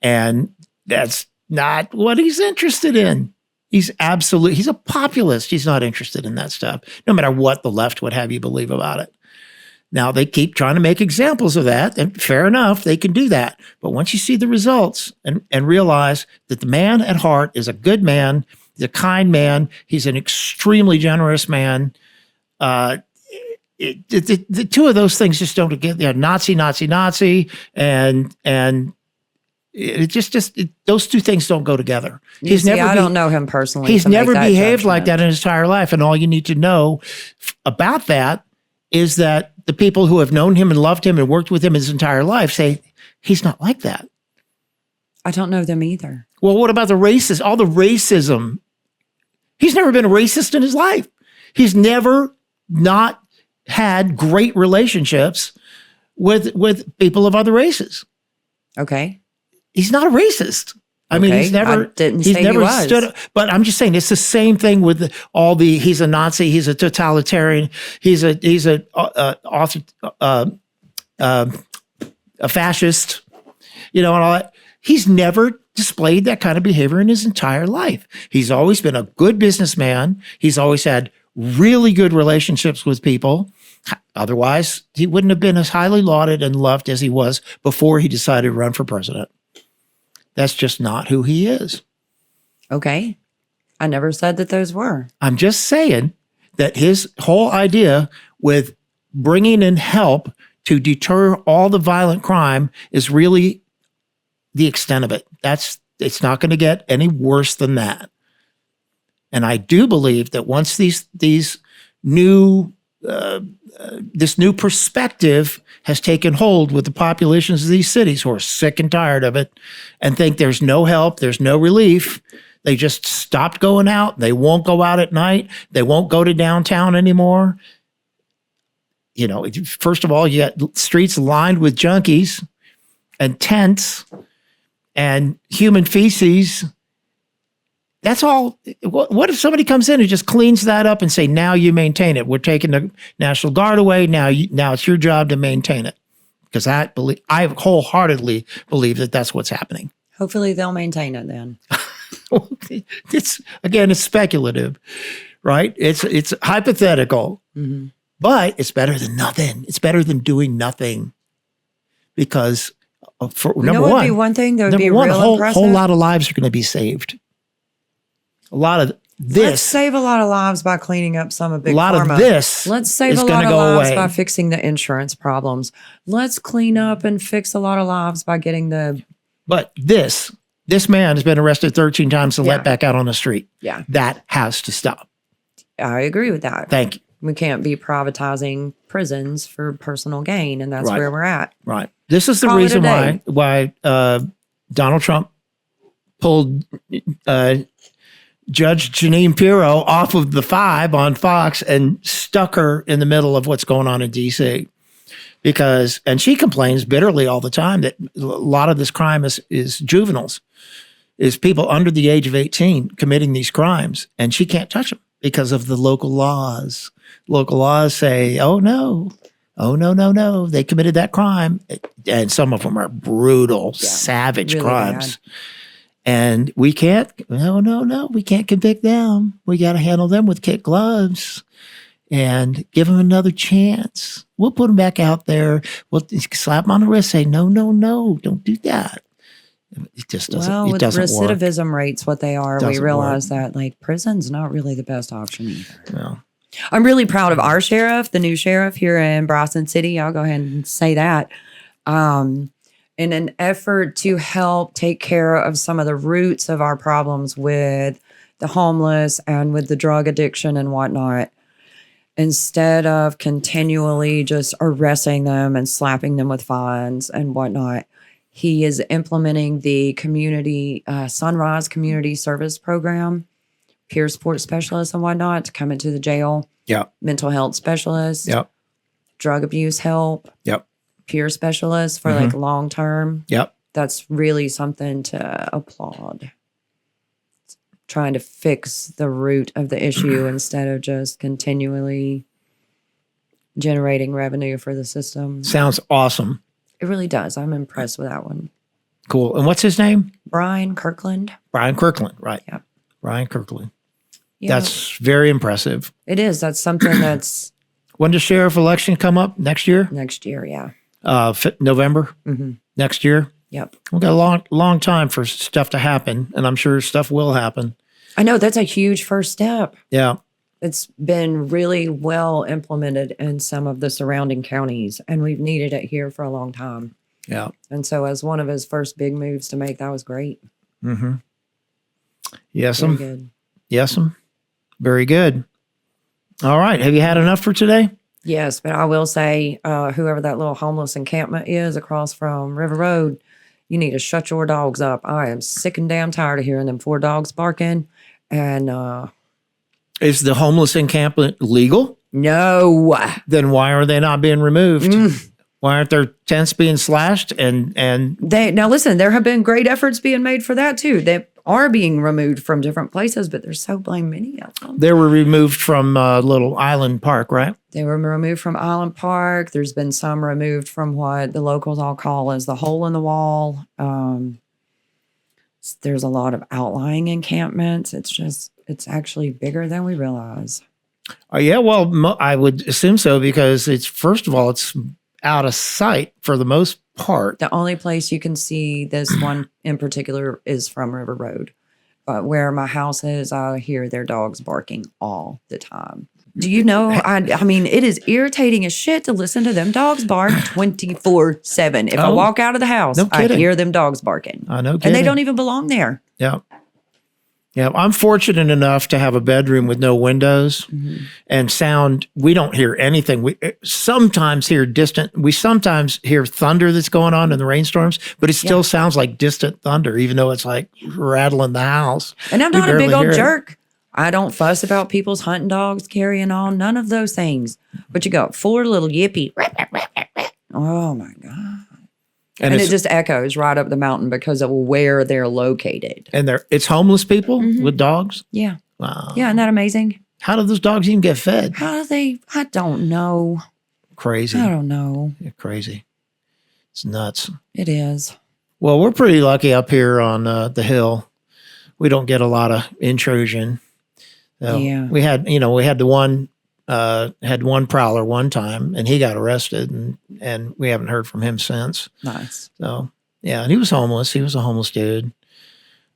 and that's not what he's interested in. He's a populist. He's not interested in that stuff, no matter what the left would have you believe about it. Now, they keep trying to make examples of that, and fair enough, they can do that. But once you see the results and realize that the man at heart is a good man, he's a kind man, he's an extremely generous man, the two of those things just don't get Nazi, and it just those two things don't go together. I don't know him personally. He's never behaved like that in his entire life, and all you need to know about that is that the people who have known him and loved him and worked with him his entire life say he's not like that. I don't know them either. Well, what about the racists? All the racism. He's never been a racist in his life. He's never not had great relationships with people of other races. Okay. He's not a racist. I mean, he's never stood up, but I'm just saying it's the same thing with he's a Nazi, he's a totalitarian, he's a fascist, and all that. He's never displayed that kind of behavior in his entire life. He's always been a good businessman. He's always had really good relationships with people. Otherwise, he wouldn't have been as highly lauded and loved as he was before he decided to run for president. That's just not who he is. Okay. I never said that those were. I'm just saying that his whole idea with bringing in help to deter all the violent crime is really the extent of it. It's not going to get any worse than that. And I do believe that once this new perspective has taken hold with the populations of these cities who are sick and tired of it and think there's no help, there's no relief. They just stopped going out. They won't go out at night. They won't go to downtown anymore. First of all, you got streets lined with junkies and tents and human feces. That's all. What if somebody comes in and just cleans that up and say, now you maintain it? We're taking the National Guard away. Now it's your job to maintain it. Because I wholeheartedly believe that that's what's happening. Hopefully they'll maintain it then. It's speculative, right? It's hypothetical. But it's better than nothing. It's better than doing nothing. Because for number would one, be one thing that would be number one, real impressive? whole lot of lives are going to be saved. A lot of this. Let's save a lot of lives by cleaning up some of Big A lot Pharma. of this. Let's save is a gonna lot of go lives away. by fixing the insurance problems. Let's clean up and fix a lot of lives by getting the. But this man has been arrested 13 times and Yeah. let back out on the street. Yeah, That has to stop. I agree with that. Thank you. We can't be privatizing prisons for personal gain, and that's Right. where we're at. Right. This is the Call it a reason day. why Donald Trump pulled Judge Jeanine Pirro off of the 5 on Fox and stuck her in the middle of what's going on in D.C. And she complains bitterly all the time that a lot of this crime is juveniles, is people under the age of 18 committing these crimes, and she can't touch them because of the local laws. Local laws say, oh, no, they committed that crime. And some of them are brutal, savage really crimes. bad. And we can't, we can't convict them. We got to handle them with kid gloves and give them another chance. We'll put them back out there. We'll slap them on the wrist, say, no, don't do that. It just doesn't, Well, it with doesn't work. recidivism rates, what they are, we Doesn't realize that like prison's not really the best option either. No. I'm really proud of our sheriff, the new sheriff here in Bryson City. I'll go ahead and say that. In an effort to help take care of some of the roots of our problems with the homeless and with the drug addiction and whatnot, instead of continually just arresting them and slapping them with fines and whatnot, he is implementing the community Sunrise Community Service Program, peer support specialists and whatnot to come into the jail. Yep. Mental health specialists. Yep. Drug abuse help. Yep. Peer specialists for like long term. Yep. That's really something to applaud. Trying to fix the root of the issue instead of just continually generating revenue for the system. Sounds awesome. It really does. I'm impressed with that one. Cool. And what's his name? Brian Kirkland. Brian Kirkland. Right. Yep. Brian Kirkland. Yeah, That's very impressive. it is. That's something that's When does sheriff election come up? Next year? next year. Yeah. November? Mm-hmm. Next year? Yep. We've got a long time for stuff to happen, and I'm sure stuff will happen. I know that's a huge first step. Yeah. It's been really well implemented in some of the surrounding counties, and we've needed it here for a long time. Yeah. And so, as one of his first big moves to make, that was great. Mm-hmm. Yes, Very good. Yes'm. Very good. All right. Have you had enough for today? Yes, but I will say, whoever that little homeless encampment is across from River Road, you need to shut your dogs up. I am sick and damn tired of hearing them 4 dogs barking. And Is the homeless encampment legal? no, Then why are they not being removed? Why aren't their tents being slashed? And now listen, there have been great efforts being made for that too. They are being removed from different places, but there's so blame many of them. they were removed from Little Island Park, right? They were removed from Island Park. There's been some removed from what the locals all call as the hole in the wall. There's a lot of outlying encampments. It's actually bigger than we realize. Yeah, well, I would assume so because it's, first of all, it's out of sight for the most part. The only place you can see this one in particular is from River Road. But where my house is, I hear their dogs barking all the time. Do you know? I mean, it is irritating as shit to listen to them dogs bark 24/7. If I Oh, walk out of the house, no I kidding. hear them dogs barking. I know. And they don't even belong there. Yeah. Yeah. I'm fortunate enough to have a bedroom with no windows and sound. We don't hear anything. We sometimes hear we sometimes hear thunder that's going on in the rainstorms, but it still sounds like distant thunder, even though it's like rattling the house. And I'm We not a big barely old hear it. jerk. I don't fuss about people's hunting dogs carrying on, none of those things. But you got 4 little yippy. Oh my God. And it just echoes right up the mountain because of where they're located. And it's homeless people with dogs. Yeah. Wow. Yeah. Isn't that amazing? How do those dogs even get fed? How do they? I don't know. Crazy. I don't know. Yeah, crazy. It's nuts. It is. Well, we're pretty lucky up here on the hill. We don't get a lot of intrusion. Yeah. We had the one had one prowler one time, and he got arrested, and we haven't heard from him since. Nice. So yeah, and he was homeless. He was a homeless dude.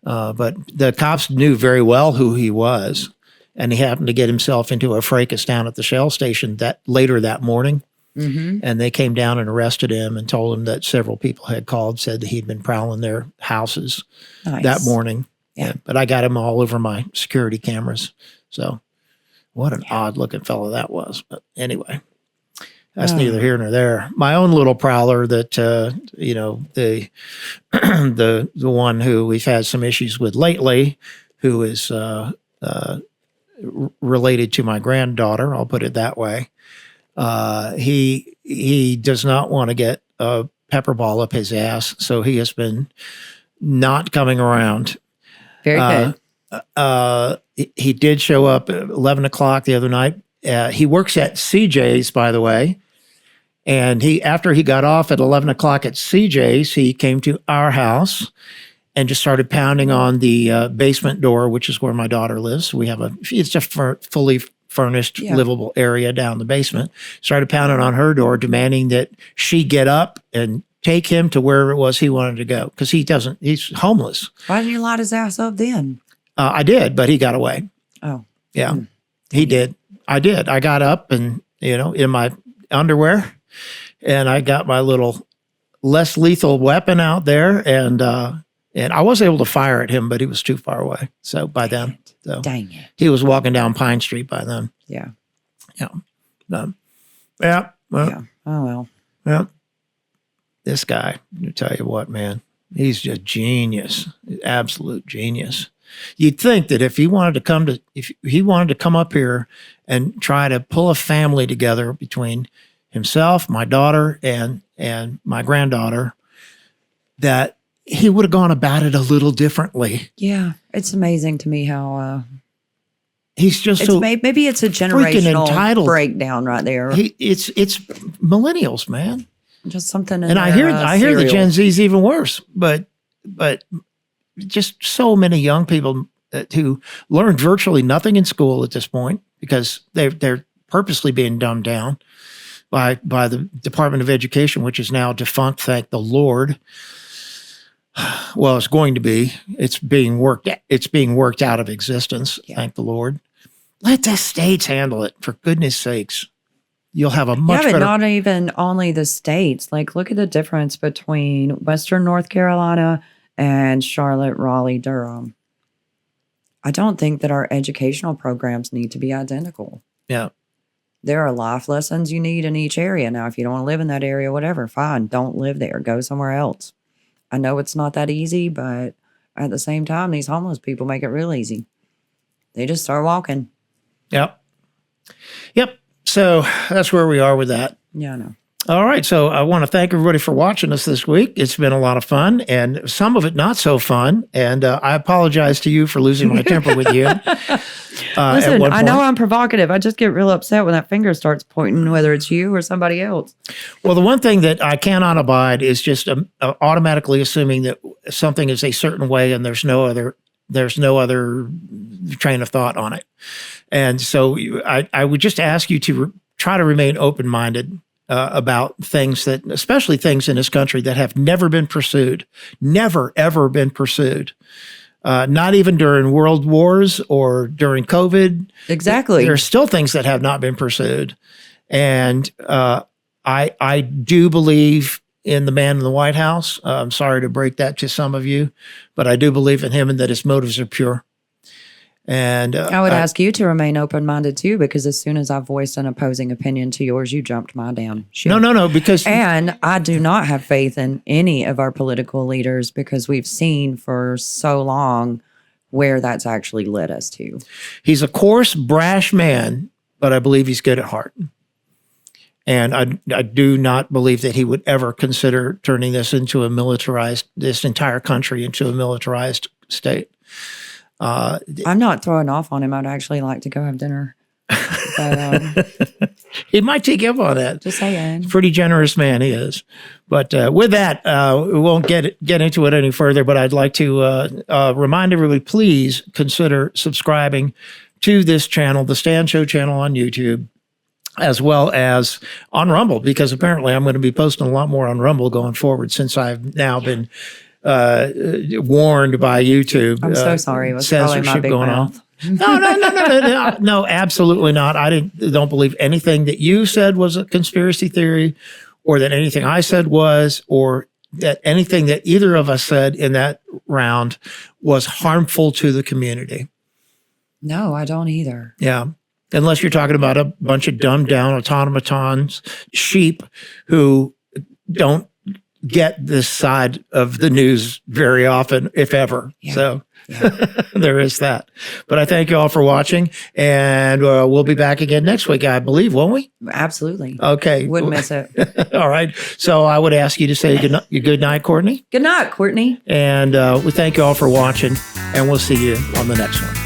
But the cops knew very well who he was, and he happened to get himself into a fracas down at the Shell station later that morning. Mm-hmm. And they came down and arrested him and told him that several people had called, said that he'd been prowling their houses that morning. Yeah. But I got him all over my security cameras. So what an odd looking fellow that was. But anyway, that's neither here nor there. My own little prowler that, the one who we've had some issues with lately, who is related to my granddaughter, I'll put it that way. He does not want to get a pepper ball up his ass, so he has been not coming around. Very good. He did show up at 11 o'clock the other night. He works at CJ's, by the way. And after he got off at 11 o'clock at CJ's, he came to our house and just started pounding on the basement door, which is where my daughter lives. It's a fully furnished, livable area down the basement. Started pounding on her door, demanding that she get up and take him to wherever it was he wanted to go, because he's homeless. Why didn't you light his ass up then? I did, but he got away. Oh. Yeah, he did. I did. I got up and, in my underwear, and I got my little less lethal weapon out there, and I was able to fire at him, but he was too far away. So by then, Dang it. He was walking down Pine Street by then. Yeah. Yeah. Yeah. Well, Yeah. Oh, well. Yeah. This guy, I tell you what, man, he's just genius, absolute genius. You'd think that if he wanted to come up here and try to pull a family together between himself, my daughter, and my granddaughter, that he would have gone about it a little differently. Yeah. It's amazing to me how he's just maybe it's a generational breakdown right there. It's millennials, man. Just something. And I hear the Gen Z's even worse, but just so many young people who learn virtually nothing in school at this point because they're purposely being dumbed down by the Department of Education, which is now defunct, thank the Lord. Well, it's going to be. It's being worked out of existence, thank the Lord. Let the states handle it, for goodness sakes. You'll have a much better. But not even only the states. Like, look at the difference between Western North Carolina and Charlotte, Raleigh, Durham. I don't think that our educational programs need to be identical. Yeah. There are life lessons you need in each area. Now, if you don't want to live in that area, whatever, fine. Don't live there. Go somewhere else. I know it's not that easy, but at the same time, these homeless people make it real easy. They just start walking. Yep. So that's where we are with that. Yeah, I know. All right. So I want to thank everybody for watching us this week. It's been a lot of fun, and some of it not so fun. And I apologize to you for losing my temper with you. Listen, I know I'm provocative. I just get real upset when that finger starts pointing, whether it's you or somebody else. Well, the one thing that I cannot abide is just automatically assuming that something is a certain way and there's no other train of thought on it. And so I would just ask you to try to remain open-minded about things especially things in this country that have never been pursued, never, ever been pursued. Not even during world wars or during COVID. Exactly. There are still things that have not been pursued. And I do believe in the man in the White House. I'm sorry to break that to some of you, but I do believe in him and that his motives are pure. And I would ask you to remain open-minded too, because as soon as I voiced an opposing opinion to yours, you jumped my damn shit. No, because... And I do not have faith in any of our political leaders because we've seen for so long where that's actually led us to. He's a coarse, brash man, but I believe he's good at heart. And I do not believe that he would ever consider turning this entire country into a militarized state. I'm not throwing off on him. I'd actually like to go have dinner. But, he might take up on that. Just saying. Pretty generous man he is. But with that, we won't get into it any further, but I'd like to remind everybody, please consider subscribing to this channel, the Stan Show channel on YouTube. as well as on Rumble, because apparently I'm going to be posting a lot more on Rumble going forward since I've now been warned by YouTube. I'm so sorry. It was probably my big mouth. No, absolutely not. I don't believe anything that you said was a conspiracy theory, or that anything I said was, or that anything that either of us said in that round was harmful to the community. No, I don't either. Yeah. Unless you're talking about a bunch of dumbed down automatons, sheep who don't get this side of the news very often, if ever. Yeah. So there is that. But I thank you all for watching, and we'll be back again next week, I believe, won't we? Absolutely. Okay. Wouldn't miss it. All right. So I would ask you to say good night, Courtney. Good night, Courtney. And we thank you all for watching, and we'll see you on the next one.